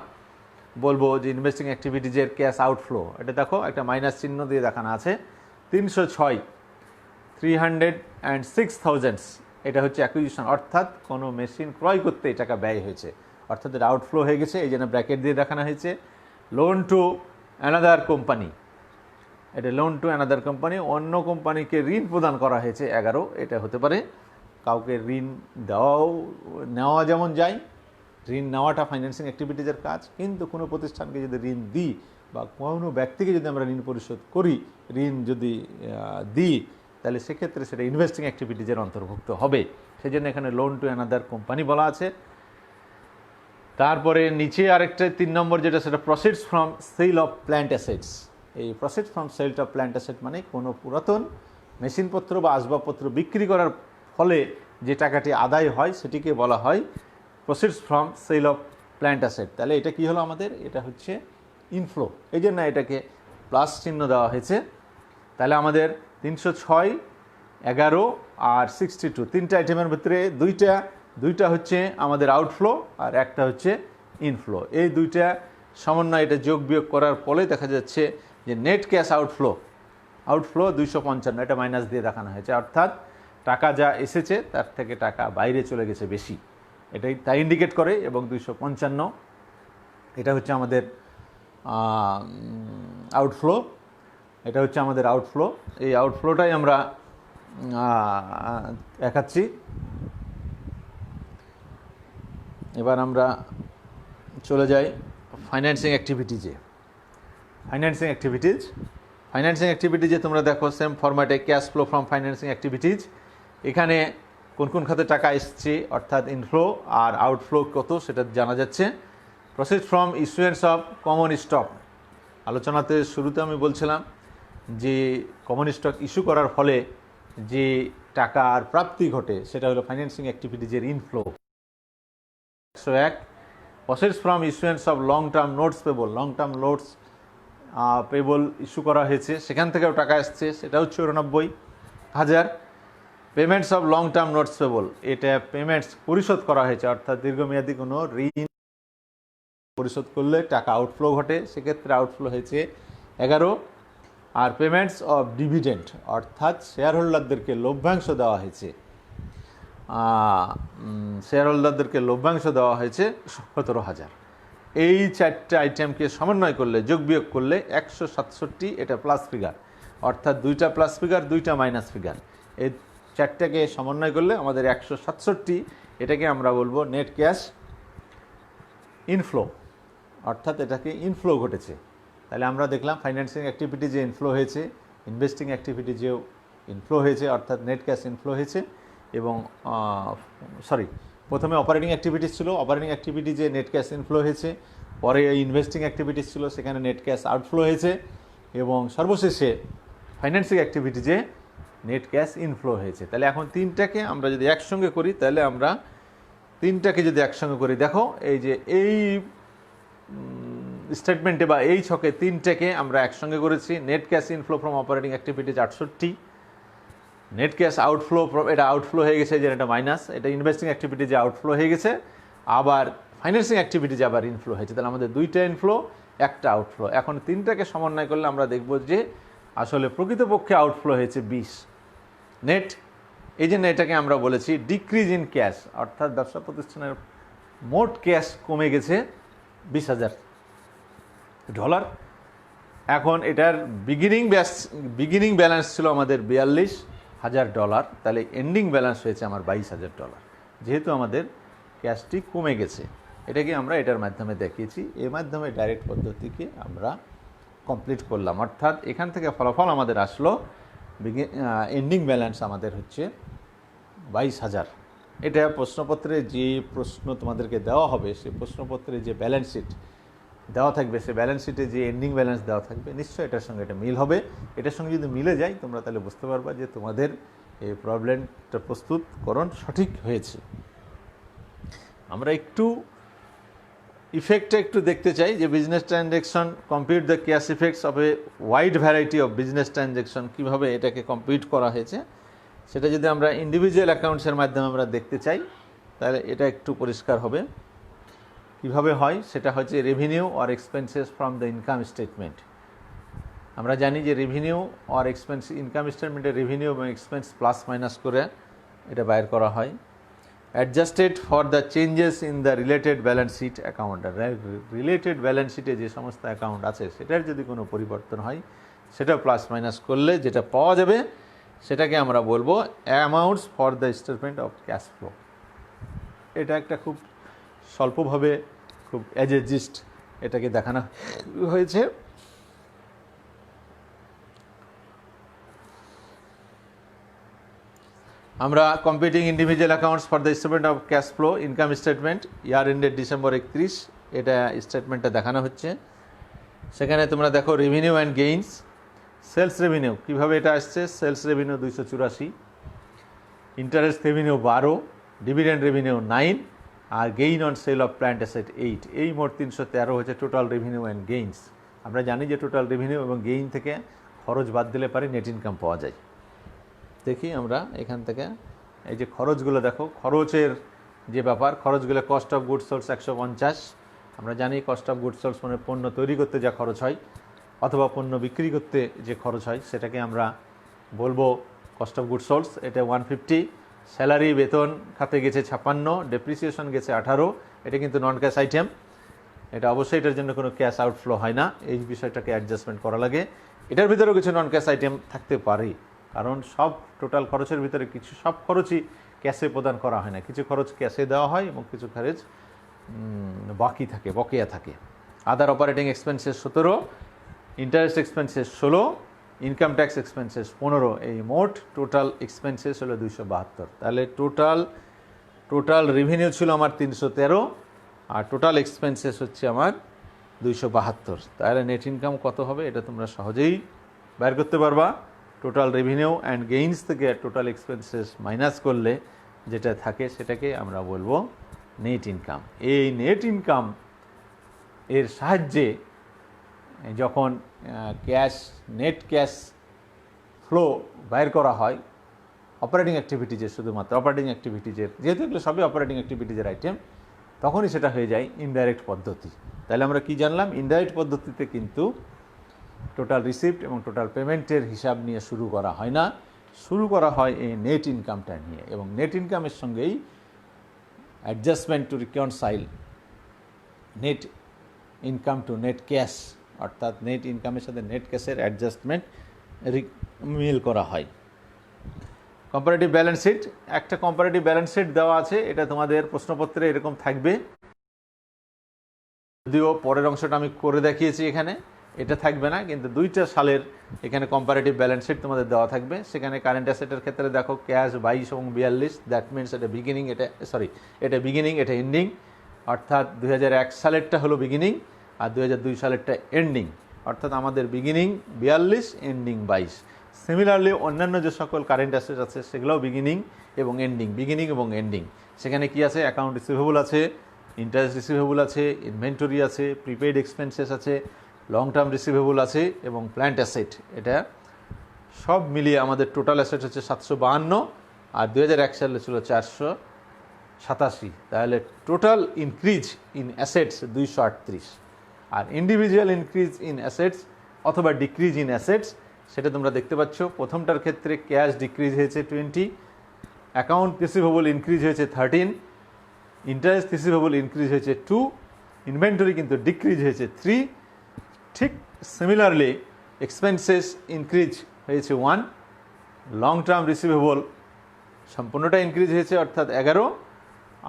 বলবো যে ইনভেস্টিং অ্যাক্টিভিটিজের ক্যাশ আউটফ্লো। এটা দেখো একটা মাইনাস চিহ্ন দিয়ে দেখানো আছে। 306,000 এটা হচ্ছে অ্যাকুইজিশন, অর্থাৎ কোনো মেশিন ক্রয় করতে এই টাকা ব্যয় হয়েছে। অর্থাৎ এটা আউটফ্লো হয়ে গেছে, এই জন্য ব্র্যাকেট দিয়ে দেখানো হয়েছে লোন টু অ্যানাদার কোম্পানি। এটা লোন টু অ্যানাদার কোম্পানি, অন্য কোম্পানিকে ঋণ প্রদান করা হয়েছে 11। এটা হতে পারে কাউকে ঋণ নেওয়া যেমন যায়, ঋণ নেওয়াটা ফাইন্যান্সিং অ্যাক্টিভিটিজের কাজ, কিন্তু কোনো প্রতিষ্ঠানকে যদি ঋণ দিই বা কোনো ব্যক্তিকে যদি আমরা ঋণ পরিশোধ করি, ঋণ যদি দিই, তাহলে সেক্ষেত্রে সেটা ইনভেস্টিং অ্যাক্টিভিটিজের অন্তর্ভুক্ত হবে। সেই জন্য এখানে লোন টু অ্যানাদার কোম্পানি বলা আছে। তারপরে নিচে আরেকটা 3 নম্বর যেটা, সেটা proceeds from sale of plant assets. এই proceeds from sale of plant asset মানে কোনো পুরাতন মেশিনপত্র বা আসবাবপত্র বিক্রি করার ফলে যে টাকাটি আদায় হয় সেটিকে বলা হয় proceeds from sale of plant asset. তাহলে এটা কি হলো আমাদের, এটা হচ্ছে ইনফ্লো, এই জন্য এটাকে প্লাস চিহ্ন দেওয়া হয়েছে। তাহলে আমাদের 306, 11 আর 62 তিনটা আইটেমের ভিতরে দুইটা হচ্ছে আমাদের আউটফ্লো আর একটা হচ্ছে ইনফ্লো। এই দুইটা সমন্বয় এটা যোগ বিয়োগ করার ফলে দেখা যাচ্ছে যে নেট ক্যাশ আউটফ্লো 255, এটা মাইনাস দিয়ে দেখানো হয়েছে, অর্থাৎ টাকা যা এসেছে তার থেকে টাকা বাইরে চলে গেছে বেশি, এটাই তাই ইন্ডিকেট করে। এবং 255 এটা হচ্ছে আমাদের আউটফ্লো, এটা হচ্ছে আমাদের আউটফ্লো। এই আউটফ্লোটাই আমরা দেখাচ্ছি। এবার আমরা চলে যাই ফাইন্যান্সিং অ্যাক্টিভিটিজে। ফাইন্যান্সিং অ্যাক্টিভিটিজে তোমরা দেখো সেম ফরম্যাটে cash flow from financing activities. এখানে কোন কোন খাতে টাকা এসছে অর্থাৎ ইনফ্লো আর আউটফ্লো কত সেটা জানা যাচ্ছে। Proceed from issuance of common stock. আলোচনাতে শুরুতে আমি বলছিলাম যে কমন স্টক ইস্যু করার ফলে যে টাকার প্রাপ্তি ঘটে সেটা হলো ফাইন্যান্সিং অ্যাক্টিভিটিজের inflow. 101 proceeds from issuance of long term notes payable. Long term notes payable issue করা হয়েছে, সেখান থেকেও টাকা এসছে, সেটা হচ্ছে 89,000। Payments of long term notes payable, এটা পেমেন্টস পরিশোধ করা হয়েছে, অর্থাৎ দীর্ঘমেয়াদী কোনো ঋণ পরিশোধ করলে টাকা আউটফ্লো ঘটে, সেক্ষেত্রে আউটফ্লো হয়েছে 11। আর পেমেন্টস অফ ডিভিডেন্ড অর্থাৎ শেয়ার হোল্ডারদেরকে লভ্যাংশ দেওয়া হয়েছে, 17,000। এই 4টে আইটেমকে সমন্বয় করলে যোগ বিয়োগ করলে 167, এটা প্লাস ফিগার, অর্থাৎ 2টা প্লাস ফিগার 2টা মাইনাস ফিগার। এই 4টাকে সমন্বয় করলে আমাদের 167, এটাকে আমরা বলবো নেট ক্যাশ ইনফ্লো, অর্থাৎ এটাকে ইনফ্লো ঘটেছে। তাহলে আমরা দেখলাম ফাইন্যান্সিং অ্যাক্টিভিটি যে ইনফ্লো হয়েছে, ইনভেস্টিং অ্যাক্টিভিটি যেও ইনফ্লো হয়েছে, অর্থাৎ নেট ক্যাশ ইনফ্লো হয়েছে। এবং প্রথমে অপারেটিং অ্যাক্টিভিটিস ছিল, অপারেটিং অ্যাক্টিভিটি যে নেট ক্যাশ ইনফ্লো হয়েছে, পরে ইনভেস্টিং অ্যাক্টিভিটিস ছিল, সেখানে নেট ক্যাশ আউটফ্লো হয়েছে, এবং সর্বশেষে ফাইন্যান্সিং অ্যাক্টিভিটি যে নেট ক্যাশ ইনফ্লো হয়েছে। তাহলে এখন তিনটাকে আমরা যদি একসঙ্গে করি, তাহলে আমরা তিনটাকে যদি একসঙ্গে করি, দেখো এই যে এই স্টেটমেন্টে বা এই ছকে তিনটাকে আমরা একসঙ্গে করেছি। Net cash inflow from operating activities 68, net cash outflow এটা আউটফ্লো হয়ে গেছে, যে এটা মাইনাস, এটা ইনভেস্টিং অ্যাক্টিভিটি যে আউটফ্লো হয়ে গেছে, আবার ফাইন্যান্সিং অ্যাক্টিভিটি যে আবার ইনফ্লো হয়েছে। তাহলে আমাদের 2টা ইনফ্লো, 1টা আউটফ্লো। এখন তিনটাকে সমন্বয় করলে আমরা দেখব যে আসলে প্রকৃতপক্ষে আউটফ্লো হয়েছে 20 নেট। এই জন্য এটাকে আমরা বলেছি ডিক্রিজ ইন ক্যাশ, অর্থাৎ ব্যবসা প্রতিষ্ঠানের মোট ক্যাশ কমে গেছে $20,000। এখন এটার বিগিনিং ব্যালেন্স ছিল আমাদের $42,000, তাহলে এন্ডিং ব্যালেন্স হয়েছে আমার $22,000, যেহেতু আমাদের ক্যাশটি কমে গেছে। এটাকে আমরা এটার মাধ্যমে দেখিয়েছি, এর মাধ্যমে ডাইরেক্ট পদ্ধতিকে আমরা কমপ্লিট করলাম, অর্থাৎ এখান থেকে ফলাফল আমাদের আসলো এন্ডিং ব্যালেন্স আমাদের হচ্ছে 22,000। এটা প্রশ্নপত্রে যে প্রশ্ন তোমাদেরকে দেওয়া হবে, সেই প্রশ্নপত্রে যে ব্যালেন্স শিট দেওয়া থাকবে, সেই ব্যালেন্স শিটে যে এন্ডিং ব্যালেন্স দেওয়া থাকবে, নিশ্চয়ই এটার সঙ্গে এটা মিল হবে। এটার সঙ্গে যদি মিলে যায়, তোমরা তাহলে বুঝতে পারবা যে তোমাদের এই প্রবলেমটা প্রস্তুতকরণ সঠিক হয়েছে। আমরা একটু ইফেক্টটা একটু দেখতে চাই, যে business transaction compute the cash effects of a wide variety of business transaction, কীভাবে এটাকে কম্পিউট করা হয়েছে, সেটা যদি আমরা ইন্ডিভিজুয়াল অ্যাকাউন্টসের মাধ্যমে আমরা দেখতে চাই, তাহলে এটা একটু পরিষ্কার হবে। কীভাবে হয় সেটা হচ্ছে revenue or expenses from the income statement. আমরা জানি যে রেভিনিউ অর এক্সপেন্স, ইনকাম স্টেটমেন্টে রেভিনিউ এবং এক্সপেন্স প্লাস মাইনাস করে এটা বাইর করা হয়। Adjusted for the changes in the related balance sheet account. Related balance শিটে যে সমস্ত অ্যাকাউন্ট আছে সেটার যদি কোনো পরিবর্তন হয় সেটা প্লাস মাইনাস করলে যেটা পাওয়া যাবে সেটাকে আমরা বলবো amounts for the statement of cash flow. এটা একটা খুব স্বল্পভাবে, খুব অ্যাজ এ জিস্ট এটাকে দেখানো হয়েছে। আমরা competing individual accounts for the statement of cash flow income statement year ended December 31, এটা স্টেটমেন্টটা দেখানো হচ্ছে। সেখানে তোমরা দেখো revenue and gains, sales revenue কীভাবে এটা আসছে, sales revenue 284, interest revenue 12, dividend revenue 9, আর gain on sale of plant asset 8। এই মোট 313 হচ্ছে টোটাল রেভিনিউ অ্যান্ড গেইনস। আমরা জানি যে টোটাল রেভিনিউ এবং গেইন থেকে খরচ বাদ দিলে পারে নেট ইনকাম পাওয়া যায়। দেখি আমরা এখান থেকে এই যে খরচগুলো দেখো, খরচের যে ব্যাপার, খরচগুলো কস্ট অফ গুডস সোলস 150। আমরা জানি কস্ট অফ গুডস সোলস মানে পণ্য তৈরি করতে যা খরচ হয় অথবা পণ্য বিক্রি করতে যে খরচ হয় সেটাকে আমরা বলবো কস্ট অফ গুডস সোলস, এটা 150। স্যালারি বেতন খাতে গেছে 56, ডেপ্রিসিয়েশন গেছে 18। এটা কিন্তু নন ক্যাশ আইটেম, এটা অবশ্যই এটার জন্য কোনো ক্যাশ আউটফ্লো হয় না, এই বিষয়টাকে অ্যাডজাস্টমেন্ট করা লাগে। এটার ভিতরেও কিছু নন ক্যাশ আইটেম থাকতে পারে, কারণ সব টোটাল খরচের ভিতরে কিছু সব খরচই ক্যাশে প্রদান করা হয় না, কিছু খরচ ক্যাশে দেওয়া হয় এবং কিছু খরচ বাকি থাকে, বকেয়া থাকে। Other operating expenses 17, interest expenses 16, income tax expenses 15। এই মোট টোটাল এক্সপেন্সেস হলো 272। তাহলে টোটাল রেভিনিউ ছিল আমার 313 আর টোটাল এক্সপেন্সেস হচ্ছে আমার 272। তাহলে নেট ইনকাম কত হবে এটা তোমরা সহজেই বের করতে পারবা। টোটাল রেভিনিউ অ্যান্ড গেইনস থেকে টোটাল এক্সপেন্সেস মাইনাস করলে যেটা থাকে সেটাকে আমরা বলবো নেট ইনকাম। এই নেট ইনকাম এর সাহায্যে যখন নেট ক্যাশ ফ্লো বাইর করা হয় অপারেটিং অ্যাক্টিভিটিজের, শুধুমাত্র অপারেটিং অ্যাক্টিভিটিজের, যেহেতু এগুলো সবই অপারেটিং অ্যাক্টিভিটিজের আইটেম, তখনই সেটা হয়ে যায় ইনডাইরেক্ট পদ্ধতি। তাহলে আমরা কি জানলাম, ইনডাইরেক্ট পদ্ধতিতে কিন্তু টোটাল রিসিপ্ট এবং টোটাল পেমেন্টের হিসাব নিয়ে শুরু করা হয় না, শুরু করা হয় এই নেট ইনকামটা নিয়ে। এবং নেট ইনকামের সঙ্গেই adjustment two reconcile net income two net cash, অর্থাৎ নেট ইনকামের সাথে নেট ক্যাশের অ্যাডজাস্টমেন্ট মিল করা হয়। কম্পারেটিভ ব্যালেন্স শিট, একটা কম্পারেটিভ ব্যালেন্স শিট দেওয়া আছে, এটা তোমাদের প্রশ্নপত্রে এরকম থাকবে, যদিও পরের অংশটা আমি করে দেখিয়েছি এখানে, এটা থাকবে না, কিন্তু 2টা সালের এখানে কম্পারেটিভ ব্যালেন্স শিট তোমাদের দেওয়া থাকবে। সেখানে কারেন্ট অ্যাসেটের ক্ষেত্রে দেখো ক্যাশ 22 এবং 42, দ্যাট মিনস এটা বিগিনিং, এটা বিগিনিং, এটা এন্ডিং, অর্থাৎ 2001 সালেরটা হলো বিগিনিং আর 2002 সালেরটা এন্ডিং, অর্থাৎ আমাদের বিগিনিং 42, এন্ডিং 22। সিমিলারলি অন্যান্য যে সকল কারেন্ট অ্যাসেট আছে সেগুলোও বিগিনিং এবং এন্ডিং, বিগিনিং এবং এন্ডিং। সেখানে কি আছে, অ্যাকাউন্ট রিসিভেবল আছে, ইন্টারেস্ট রিসিভেবল আছে, ইনভেন্টরি আছে, প্রিপেইড এক্সপেন্সেস আছে, লং টার্ম রিসিভেবল আছে এবং প্ল্যান্ট অ্যাসেট। এটা সব মিলিয়ে আমাদের টোটাল অ্যাসেট হচ্ছে 752 আর 2001 সালে ছিল 487। তাহলে টোটাল ইনক্রিজ ইন অ্যাসেটস 238। আর ইন্ডিভিজুয়াল ইনক্রিজ ইন অ্যাসেটস অথবা ডিক্রিজ ইন অ্যাসেটস সেটা তোমরা দেখতে পাচ্ছ। প্রথমটার ক্ষেত্রে ক্যাশ ডিক্রিজ হয়েছে 20, অ্যাকাউন্ট রিসিভেবল ইনক্রিজ হয়েছে 13, ইন্টারেস্ট রিসিভেবল ইনক্রিজ হয়েছে 2, ইনভেন্টরি কিন্তু ডিক্রিজ হয়েছে 3। ঠিক সিমিলারলি এক্সপেন্সেস ইনক্রিজ হয়েছে 1, লং টার্ম রিসিভেবল সম্পূর্ণটা ইনক্রিজ হয়েছে অর্থাৎ 11,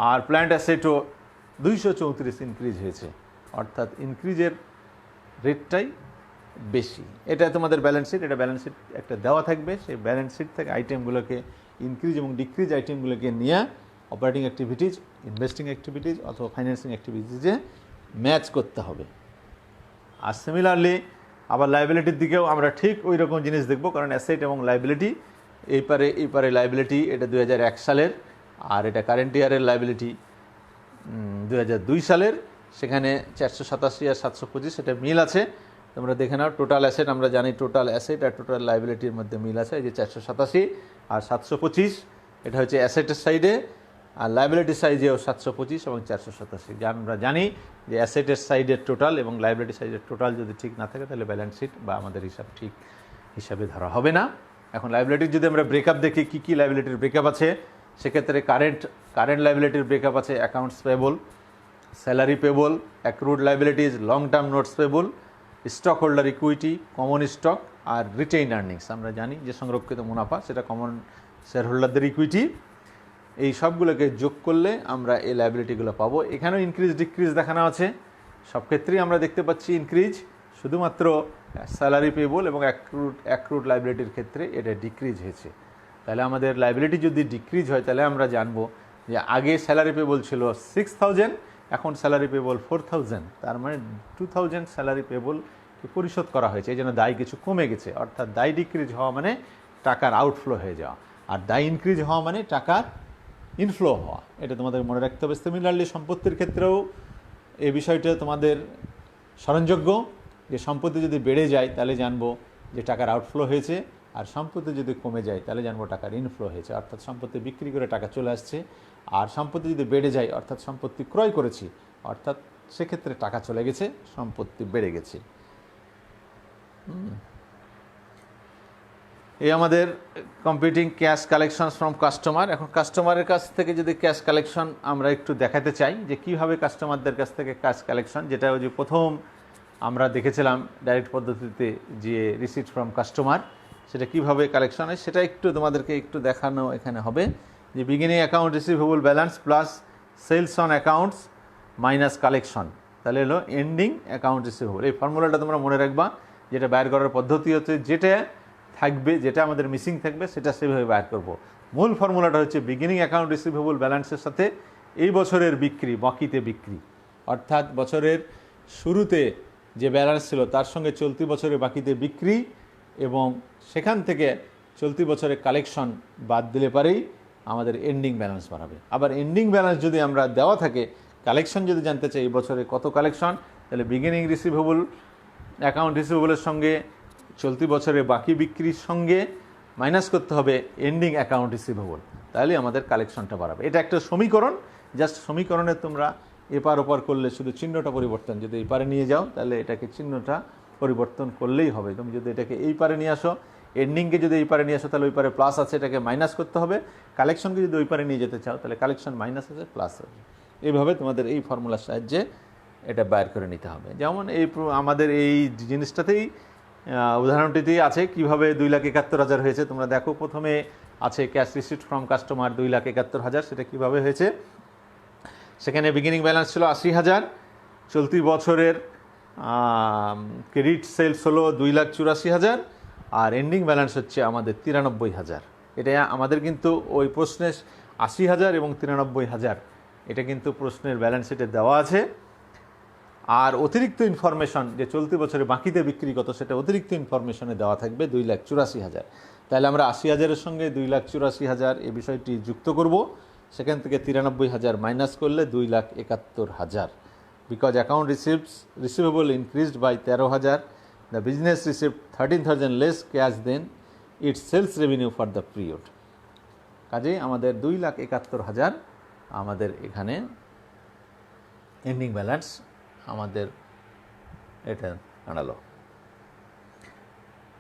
আর প্ল্যান্ট অ্যাসেটও 234 ইনক্রিজ হয়েছে, অর্থাৎ ইনক্রিজের রেটটাই বেশি। এটা তোমাদের ব্যালেন্স শিট, এটা ব্যালেন্স শিট একটা দেওয়া থাকবে, সেই ব্যালেন্স শিট থেকে আইটেমগুলোকে ইনক্রিজ এবং ডিক্রিজ আইটেমগুলোকে নিয়ে অপারেটিং অ্যাক্টিভিটিজ, ইনভেস্টিং অ্যাক্টিভিটিজ অথবা ফাইন্যান্সিং অ্যাক্টিভিটিজে ম্যাচ করতে হবে। আর সিমিলারলি আবার লাইবিলিটির দিকেও আমরা ঠিক ওই রকম জিনিস দেখব, কারণ অ্যাসেট এবং লাইবিলিটি এই পারে লাইবিলিটি এটা 2001 সালের, আর এটা কারেন্ট ইয়ারের লাইবিলিটি 2002 সালের। সেখানে 487 আর 725 এটা মিল আছে, তোমরা দেখে নাও। টোটাল অ্যাসেট আমরা জানি, টোটাল অ্যাসেট আর টোটাল লাইবিলিটির মধ্যে মিল আছে, এই যে 487 আর 725 এটা হচ্ছে অ্যাসেটের সাইডে, আর লাইবিলিটির সাইডেও 725 এবং 487। আমরা জানি যে অ্যাসেটের সাইডের টোটাল এবং লাইবিলিটি সাইডের টোটাল যদি ঠিক না থাকে তাহলে ব্যালেন্স শিট বা আমাদের হিসাব ঠিক হিসাবে ধরা হবে না। এখন লাইবিলিটির যদি আমরা ব্রেকআপ দেখি, কী কী লাইবিলিটির ব্রেকআপ আছে, সেক্ষেত্রে কারেন্ট লাইবিলিটির ব্রেকআপ আছে accounts payable, salary payable, accrued liabilities, long term notes payable, stock holder equity, common stock আর রিটেইন আর্নিংস। আমরা জানি যে সংরক্ষিত মুনাফা, সেটা কমন শেয়ার হোল্ডারদের ইকুইটি। এই সবগুলোকে যোগ করলে আমরা এই লাইবিলিটিগুলো পাবো। এখানেও ইনক্রিজ ডিক্রিজ দেখানো আছে, সব ক্ষেত্রেই আমরা দেখতে পাচ্ছি ইনক্রিজ, শুধুমাত্র স্যালারি পেবল এবং অ্যাক্রুড লাইবিলিটির ক্ষেত্রে এটা ডিক্রিজ হয়েছে। তাহলে আমাদের লাইবিলিটি যদি ডিক্রিজ হয় তাহলে আমরা জানবো যে আগে স্যালারি পেবল ছিল 6000, এখন স্যালারি পেবল 4000, তার মানে 2000 স্যালারি পেবলকে পরিশোধ করা হয়েছে, এই জন্য দায় কিছু কমে গেছে। অর্থাৎ দায় ডিক্রিজ হওয়া মানে টাকার আউটফ্লো হয়ে যাওয়া, আর দায় ইনক্রিজ হওয়া মানে টাকার ইনফ্লো হওয়া। এটা তোমাদের মনে রাখতে হবে। সিমিলারলি সম্পত্তির ক্ষেত্রেও এই বিষয়টা তোমাদের স্মরণযোগ্য, যে সম্পত্তি যদি বেড়ে যায় তাহলে জানবো যে টাকার আউটফ্লো হয়েছে, আর সম্পত্তি যদি কমে যায় তাহলে জানবো টাকার ইনফ্লো হয়েছে, অর্থাৎ সম্পত্তি বিক্রি করে টাকা চলে আসছে। আর সম্পত্তি যদি বেড়ে যায় অর্থাৎ সম্পত্তি ক্রয় করেছি, অর্থাৎ সেক্ষেত্রে টাকা চলে গেছে, সম্পত্তি বেড়ে গেছে। এই আমাদের computing cash collection from customer. এখন কাস্টমারের কাছ থেকে যদি ক্যাশ কালেকশন আমরা একটু দেখাতে চাই যে কীভাবে কাস্টমারদের কাছ থেকে ক্যাশ কালেকশন, যেটা ওই যে প্রথম আমরা দেখেছিলাম ডাইরেক্ট পদ্ধতিতে যে রিসিট ফ্রম কাস্টমার, সেটা কিভাবে কালেকশন হয় সেটা একটু তোমাদেরকে একটু দেখানো এখানে হবে। যে beginning account receivable balance plus sales on accounts minus collection, তাহলে হলো এন্ডিং অ্যাকাউন্ট রিসিভেবল। এই ফর্মুলাটা তোমরা মনে রাখবা, যেটা বাইর করার পদ্ধতি হচ্ছে যেটা থাকবে, যেটা আমাদের মিসিং থাকবে সেটা সেভাবে বাইর করব। মূল ফর্মুলাটা হচ্ছে বিগিনিং অ্যাকাউন্ট রিসিভেবল ব্যালেন্সের সাথে এই বছরের বিক্রি, বাকিতে বিক্রি, অর্থাৎ বছরের শুরুতে যে ব্যালেন্স ছিল তার সঙ্গে চলতি বছরের বাকিতে বিক্রি, এবং সেখান থেকে চলতি বছরের কালেকশন বাদ দিলে পারেই আমাদের এন্ডিং ব্যালেন্স বাড়াবে। আবার এন্ডিং ব্যালেন্স যদি আমরা দেওয়া থাকে, কালেকশন যদি জানতে চাই এই বছরে কত কালেকশন, তাহলে বিগিনিং রিসিভেবল অ্যাকাউন্ট রিসিভেবলের সঙ্গে চলতি বছরে বাকি বিক্রির সঙ্গে মাইনাস করতে হবে এন্ডিং অ্যাকাউন্ট রিসিভেবল, তাহলে আমাদের কালেকশনটা বাড়াবে। এটা একটা সমীকরণ, জাস্ট সমীকরণে তোমরা এপার ওপার করলে শুধু চিহ্নটা পরিবর্তন, যদি এই পারে নিয়ে যাও তাহলে এটাকে চিহ্নটা পরিবর্তন করলেই হবে। তুমি যদি এটাকে এই পারে নিয়ে আসো, এন্ডিংকে যদি এই পারে নিয়ে আসো তাহলে ওই পারে প্লাস আছে, এটাকে মাইনাস করতে হবে। কালেকশনকে যদি ওই পারে নিয়ে যেতে চাও তাহলে কালেকশন মাইনাস আছে, প্লাস আছে। এইভাবে তোমাদের এই ফর্মুলার সাহায্যে এটা বাইর করে নিতে হবে। যেমন এই আমাদের এই জিনিসটাতেই উদাহরণটিতেই আছে কিভাবে 2,71,000 হয়েছে। তোমরা দেখো প্রথমে আছে ক্যাশ রিসিট ফ্রম কাস্টমার 2,71,000, সেটা কিভাবে হয়েছে। সেখানে বিগিনিং ব্যালেন্স ছিল 80,000, চলতি বছরের ক্রেডিট সেলস হলো 2,84,000, আর এন্ডিং ব্যালেন্স হচ্ছে আমাদের 93,000। এটা আমাদের কিন্তু ওই প্রশ্নে 80,000 এবং 93,000 এটা কিন্তু প্রশ্নের ব্যালেন্স শিটে দেওয়া আছে। আর অতিরিক্ত ইনফরমেশন যে চলতি বছরে বাকিতে বিক্রি কত, সেটা অতিরিক্ত ইনফরমেশনে দেওয়া থাকবে 2,84,000। তাহলে আমরা 80,000-এর সঙ্গে 2,84,000 এই বিষয়টি যুক্ত করব, সেখান থেকে 93,000 মাইনাস করলে 2,71,000। Because account receivable increased by 13,000, the business received 13,000 less cash than its sales revenue for the period. কাজেই আমাদের 2,71,000 আমাদের এখানে এন্ডিং ব্যালেন্স আমাদের এটা দাঁড়ালো।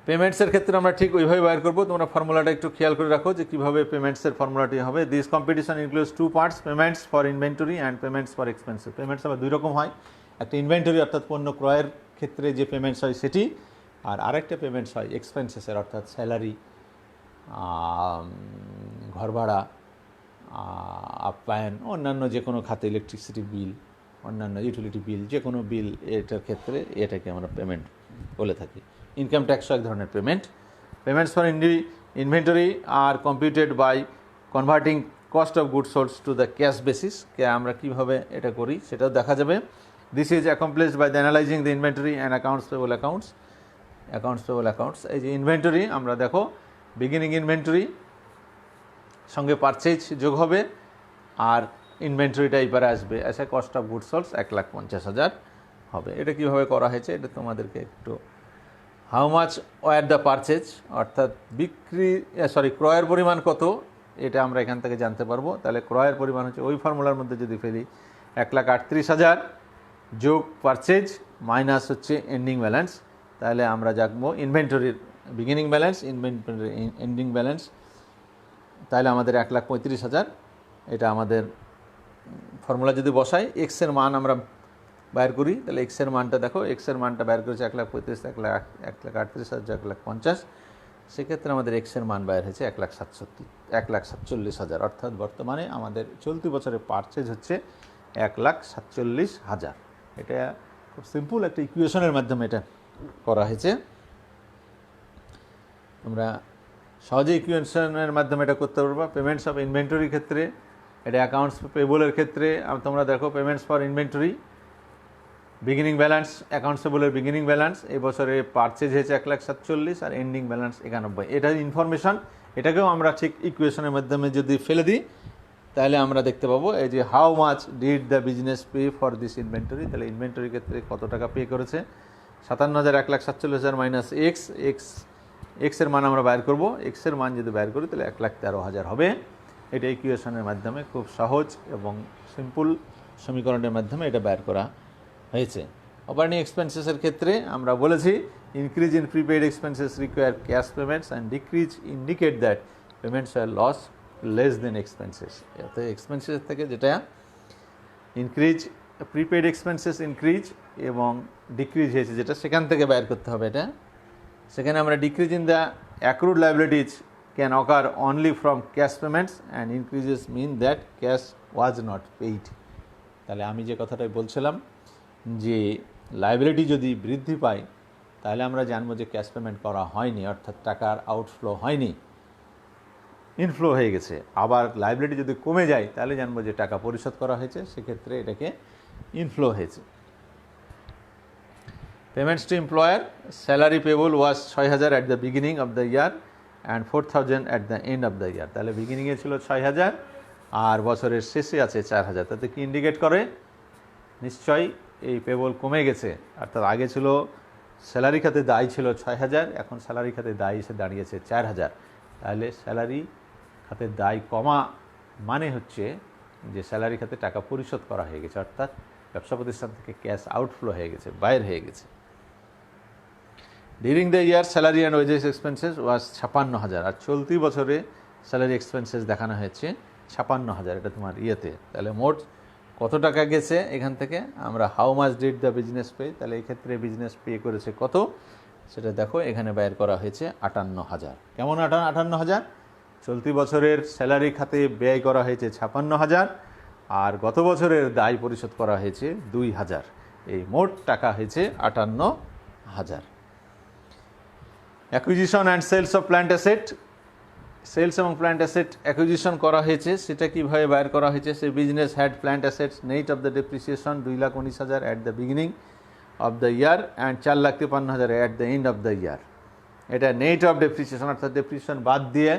পেমেন্টসের ক্ষেত্রে আমরা ঠিক ওইভাবে বাইর করবো। তোমরা ফর্মুলাটা একটু খেয়াল করে রাখো যে কীভাবে পেমেন্টসের ফর্মুলাটি হবে। This competition includes 2 parts, payments for inventory and payments for expensive. Payments আবার 2 রকম হয়, একটা ইনভেন্টরি অর্থাৎ পণ্য ক্রয়ের ক্ষেত্রে যে পেমেন্টস হয় সেটি, আর আরেকটা পেমেন্টস হয় এক্সপেন্সেসের, অর্থাৎ স্যালারি, ঘর ভাড়া, আপ্যায়ন, অন্যান্য যে কোনো খাতে, ইলেকট্রিসিটি বিল, অন্যান্য ইউটিলিটি বিল, যে কোনো বিল, এটার ক্ষেত্রে এটাকে আমরা পেমেন্ট বলে থাকি। ইনকাম ট্যাক্সও এক ধরনের payment. Payments for inventory are computed by converting cost of goods sold to the cash basis. আমরা কীভাবে এটা করি সেটাও দেখা যাবে। This is accomplished by the analyzing the inventory and accounts payable accounts. এই যে ইনভেন্টরি, আমরা দেখো বিগিনিং ইনভেন্টরি সঙ্গে পারচেজ যোগ হবে, আর ইনভেন্টরিটা এইবারে আসবে, এসে কস্ট অফ গুডস সোল্ড 1,50,000 হবে। এটা কীভাবে করা হয়েছে এটা তোমাদেরকে একটু, how much were the purchase, অর্থাৎ ক্রয়ের পরিমাণ কত, এটা আমরা এখান থেকে জানতে পারবো। তাহলে ক্রয়ের পরিমাণ হচ্ছে ওই ফর্মুলার মধ্যে যদি ফেলি 1,38,000 যোগ পারচেজ মাইনাস হচ্ছে এন্ডিং ব্যালেন্স, তাহলে আমরা জানবো ইনভেন্টরির beginning balance, inventory ending balance. তাহলে আমাদের 1,35,000, এটা আমাদের ফর্মুলা যদি বসাই, এক্সের মান আমরা বাইর করি, তাহলে এক্সের মানটা দেখো, এক্সের মানটা বাইর করেছে 1,35,000, 1,38,000, 1,50,000, সেক্ষেত্রে আমাদের এক্সের মান বাইর হয়েছে 1,47,000, অর্থাৎ বর্তমানে আমাদের চলতি বছরে পারচেজ হচ্ছে 1,47,000। এটা খুব সিম্পল একটা ইকুয়েশনের মাধ্যমে এটা করা হয়েছে। তোমরা সহজে ইকুয়েশনের মাধ্যমে এটা করতে পারবা। পেমেন্টস অফ ইনভেন্টরির ক্ষেত্রে, এটা অ্যাকাউন্টস পেবলের ক্ষেত্রে তোমরা দেখো, payments for inventory, beginning balance, accounts পেবলের বিগিনিং ব্যালেন্স এই বছরে পারচেজ হয়েছে 1,47,000 আর এন্ডিং ব্যালেন্স 91। এটা ইনফরমেশন, এটাকেও আমরা ঠিক ইকুয়েশনের মাধ্যমে যদি ফেলে দিই তাহলে আমরা দেখতে পাবো এই যে how much did the business pay for this inventory. তাহলে ইনভেন্টরির ক্ষেত্রে কত টাকা পে করেছে, 57,000, 1,47,000 মাইনাস এক্সের মান আমরা বাইর করব। এক্সের মান যদি বাইর করি তাহলে 1,13,000 হবে। এটা ইকুয়েশনের মাধ্যমে খুব সহজ এবং সিম্পল সমীকরণের মাধ্যমে এটা বাইর করা হয়েছে। অপারেটিং এক্সপেন্সেসের ক্ষেত্রে আমরা বলেছি, increase in prepaid expenses require cash payments and decrease indicate that payments are less less than expenses. অর্থাৎ এক্সপেন্সেস থেকে যেটা ইনক্রিজ, প্রিপেড এক্সপেন্সেস ইনক্রিজ এবং ডিক্রিজ হয়েছে যেটা, সেখান থেকে বাইর করতে হবে এটা। সেখানে আমরা decrease in the accrued liabilities can occur only from cash payments and increases mean that cash was not paid. তাহলে আমি যে কথাটাই বলছিলাম যে লায়াবিলিটি যদি বৃদ্ধি পায় তাহলে আমরা জানবো যে ক্যাশ পেমেন্ট করা হয়নি, অর্থাৎ টাকার আউটফ্লো হয়নি, ইনফ্লো হয়ে গেছে। আবার লায়াবিলিটি যদি কমে যায় তাহলে জানবো যে টাকা পরিশোধ করা হয়েছে, সেক্ষেত্রে এটাকে ইনফ্লো হয়েছে। Payments to employer, salary payable was 6,000 at the beginning of the year and 4,000 at the end of the year. তাহলে বিগিনিংয়ে ছিল 6,000 আর বছরের শেষে আছে 4,000। তাতে কি ইন্ডিকেট করে, নিশ্চয়ই এই পেবল কমে গেছে। অর্থাৎ আগে ছিল স্যালারি খাতে দায় ছিল 6,000, এখন স্যালারি খাতে দায় এসে দাঁড়িয়েছে 4,000। তাহলে স্যালারি খাতে দায় কমা মানে হচ্ছে যে স্যালারি খাতে টাকা পরিশোধ করা হয়ে গেছে, অর্থাৎ ব্যবসা প্রতিষ্ঠান থেকে ক্যাশ আউটফ্লো হয়ে গেছে, বাইর হয়ে গেছে। During the year salary and wages expenses was 56,000, আর চলতি বছরে স্যালারি এক্সপেন্সেস দেখানো হয়েছে 56,000। এটা তোমার ইয়েতে, তাহলে মোট কত টাকা গেছে এখান থেকে আমরা how much did the business pay, তাহলে এই ক্ষেত্রে বিজনেস পে করেছে কত সেটা দেখো, এখানে বাইর করা হয়েছে 58,000। কেমন 58,000? চলতি বছরের স্যালারি খাতে ব্যয় করা হয়েছে 56,000 আর গত বছরের দায় পরিশোধ করা হয়েছে 2,000। এই মোট টাকা হয়েছে 58,000। Acquisition and sales of plant asset, sales এবং প্ল্যান্ট অ্যাসেট অ্যাকুইজিশন করা হয়েছে, সেটা কীভাবে বাইর করা হয়েছে। সে business had plant assets net of the depreciation 2,19,000 at the beginning of the year and 4,53,000 at the end of the year. এটা নেট অফ ডেপ্রিসিয়েশন, অর্থাৎ ডেপ্রিসিয়েশন বাদ দিয়ে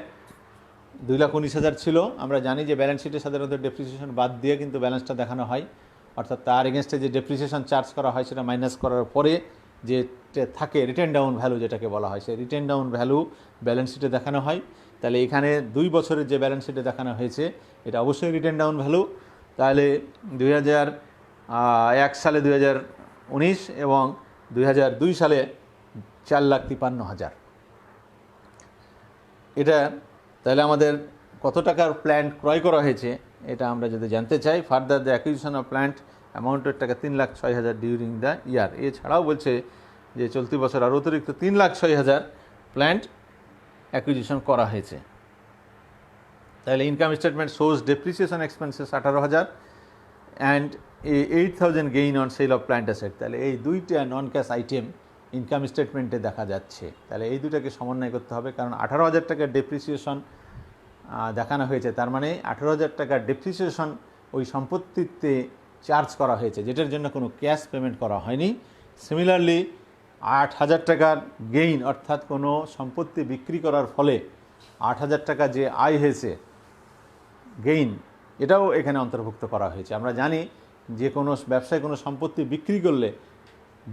2,19,000 ছিল। আমরা জানি যে ব্যালেন্স শিটে সাধারণত ডেপ্রিসিয়েশন বাদ দিয়ে কিন্তু ব্যালেন্সটা দেখানো হয়, অর্থাৎ তার এগেনস্টে যে ডেপ্রিসিয়েশন চার্জ করা হয় সেটা মাইনাস করার পরে যে থাকে রিটেন ডাউন ভ্যালু যেটাকে বলা হয়, সেই রিটেন ডাউন ভ্যালু ব্যালেন্স শিটে দেখানো হয়। তাহলে এখানে 2 বছরের যে ব্যালেন্স শিটে দেখানো হয়েছে এটা অবশ্যই রিটেন ডাউন ভ্যালু। তাহলে 2001 সালে 2,019 এবং 2002 সালে 4,53,000। এটা তাহলে আমাদের কত টাকার প্ল্যান্ট ক্রয় করা হয়েছে এটা আমরা যদি জানতে চাই, further the acquisition of plant অ্যামাউন্টের টাকা 3,06,000 ডিউরিং দ্য ইয়ার। এছাড়াও বলছে যে চলতি বছর আর অতিরিক্ত 3,06,000 প্ল্যান্ট অ্যাকুইজিশন করা হয়েছে। তাহলে income statement shows depreciation expenses 18,000 and 8,000 gain on sale of plant asset. তাহলে এই দুইটা নন ক্যাশ আইটেম ইনকাম স্টেটমেন্টে দেখা যাচ্ছে। তাহলে এই দুটাকে সমন্বয় করতে হবে, কারণ 18,000 টাকার ডেপ্রিসিয়েশন দেখানো হয়েছে, তার মানে 18,000 টাকার ডেপ্রিসিয়েশন ওই সম্পত্তিতে চার্জ করা হয়েছে, যেটার জন্য কোনো ক্যাশ পেমেন্ট করা হয়নি। সিমিলারলি 8,000 টাকার গেইন, অর্থাৎ কোনো সম্পত্তি বিক্রি করার ফলে 8,000 টাকা যে আয় হয়েছে গেইন, এটাও এখানে অন্তর্ভুক্ত করা হয়েছে। আমরা জানি যে কোনো ব্যবসায় কোনো সম্পত্তি বিক্রি করলে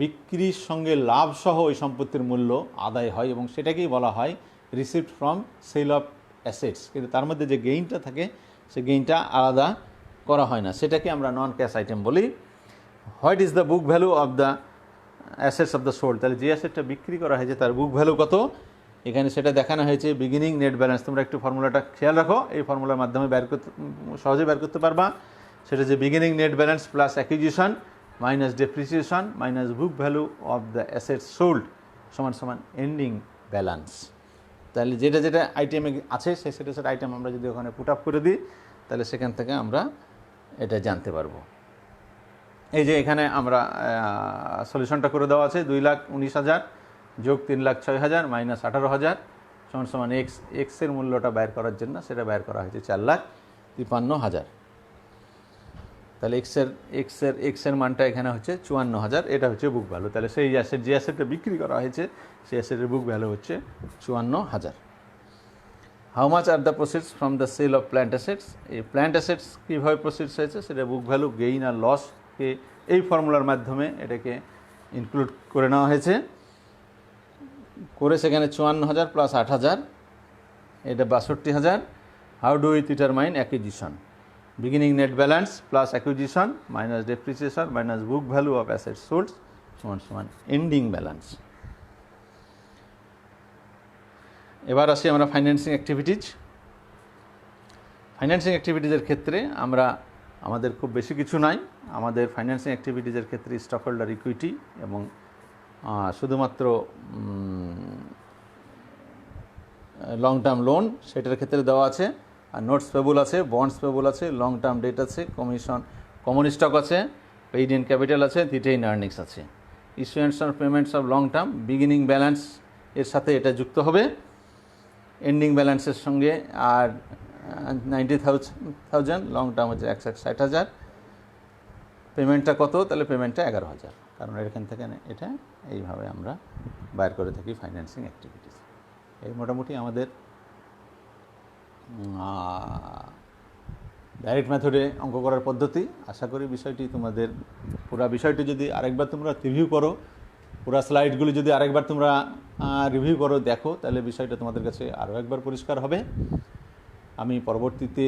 বিক্রির সঙ্গে লাভ সহ ওই সম্পত্তির মূল্য আদায় হয় এবং সেটাকেই বলা হয় receipt from sale of assets. কিন্তু তার মধ্যে যে গেইনটা থাকে সে গেইনটা আলাদা করা হয় না, সেটাকে আমরা নন ক্যাশ আইটেম বলি। What is the book value of the assets of the sold, তাহলে যে অ্যাসেটটা বিক্রি করা হয়েছে তার বুক ভ্যালু কত, এখানে সেটা দেখানো হয়েছে বিগিনিং নেট ব্যালেন্স। তোমরা একটু ফর্মুলাটা খেয়াল রাখো, এই ফর্মুলার মাধ্যমে সহজে বের করতে পারবা। সেটা যে beginning net balance plus acquisition minus depreciation minus book value of the assets sold সমান সমান এন্ডিং ব্যালেন্স। তাহলে যেটা যেটা আইটেমে আছে সেই সেটা সেটা আইটেম আমরা যদি ওখানে পুট আপ করে দিই তাহলে সেখান থেকে আমরা এটা জানতে পারবো। এই যে এখানে আমরা সলিউশনটা করে দেওয়া আছে, 2,19,000 যোগ 3,06,000 মাইনাস 18,000 সমান সমান এক্সের মূল্যটা বের করার জন্য সেটা বের করা হয়েছে 4,53,000। তাহলে এক্সের মানটা এখানে হচ্ছে 54,000, এটা হচ্ছে বুক ভ্যালু। তাহলে সেই অ্যাসেট যে অ্যাসেটটা বিক্রি করা হয়েছে সেই অ্যাসেটের বুক ভ্যালু হচ্ছে 54,000। How much are the proceeds from the sale of plant assets. এই প্ল্যান্ট অ্যাসেটস কীভাবে প্রসিডস হয়েছে সেটা বুক ভ্যালু গেইন আর লসকে এই ফর্মুলার মাধ্যমে এটাকে ইনক্লুড করে নেওয়া হয়েছে। করে সেখানে 54,000 প্লাস 8,000 এটা 62,000। How do we determine acquisition. Beginning net balance plus acquisition minus depreciation minus book value of assets sold সমান সমান এন্ডিং ব্যালেন্স। এবার আসি আমরা ফাইন্যান্সিং অ্যাক্টিভিটিজ। ফাইন্যান্সিং অ্যাক্টিভিটিজের ক্ষেত্রে আমাদের খুব বেশি কিছু নাই। আমাদের ফাইন্যান্সিং অ্যাক্টিভিটিজের ক্ষেত্রে স্টক হোল্ডার ইকুইটি এবং শুধুমাত্র লং টার্ম লোন সেটার ক্ষেত্রে দেওয়া আছে, আর নোটস পেবল আছে, বন্ডস পেবল আছে, লং টার্ম ডেট আছে, কমন স্টক আছে, পেইড ইন ক্যাপিটাল আছে, রিটেইন আর্নিংস আছে। Issuance of payments of long term beginning balance এর সাথে এটা যুক্ত হবে, এন্ডিং ব্যালেন্সের সঙ্গে। আর 90,000 লং টার্ম হচ্ছে 1,60,000। পেমেন্টটা কত? তাহলে পেমেন্টটা 11,000, কারণ এখান থেকে এটা এইভাবে আমরা বাইর করে থাকি ফাইন্যান্সিং অ্যাক্টিভিটিস। এই মোটামুটি আমাদের ডাইরেক্ট মেথডে অঙ্ক করার পদ্ধতি। আশা করি বিষয়টি তোমাদের পুরো বিষয়টি যদি আরেকবার তোমরা রিভিউ করো, পুরো স্লাইডগুলি যদি আরেকবার তোমরা রিভিউ করো, দেখো, তাহলে বিষয়টা তোমাদের কাছে আরও একবার পরিষ্কার হবে। আমি পরবর্তীতে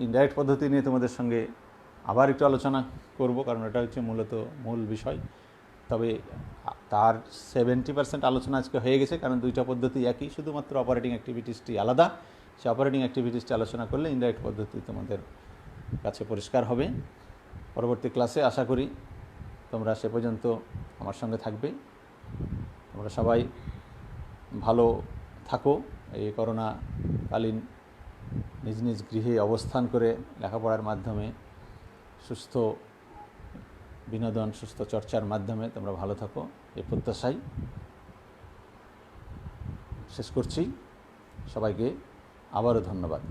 ইনডাইরেক্ট পদ্ধতি নিয়ে তোমাদের সঙ্গে আবার একটু আলোচনা করব, কারণ এটা হচ্ছে মূলত মূল বিষয়। তবে তার 70% আলোচনা আজকে হয়ে গেছে, কারণ দুইটা পদ্ধতি একই, শুধুমাত্র অপারেটিং অ্যাক্টিভিটিসটি আলাদা। সে অপারেটিং অ্যাক্টিভিটিসটি আলোচনা করলে ইনডাইরেক্ট পদ্ধতি তোমাদের কাছে পরিষ্কার হবে। পরবর্তী ক্লাসে আশা করি তোমরা সে পর্যন্ত আমার সঙ্গে থাকবে। তোমরা সবাই ভালো থাকো। এই করোনাকালীন নিজ নিজ গৃহে অবস্থান করে লেখাপড়ার মাধ্যমে, সুস্থ বিনোদন, সুস্থ চর্চার মাধ্যমে তোমরা ভালো থাকো, এই প্রত্যাশাই শেষ করছি। সবাইকে আবারও ধন্যবাদ।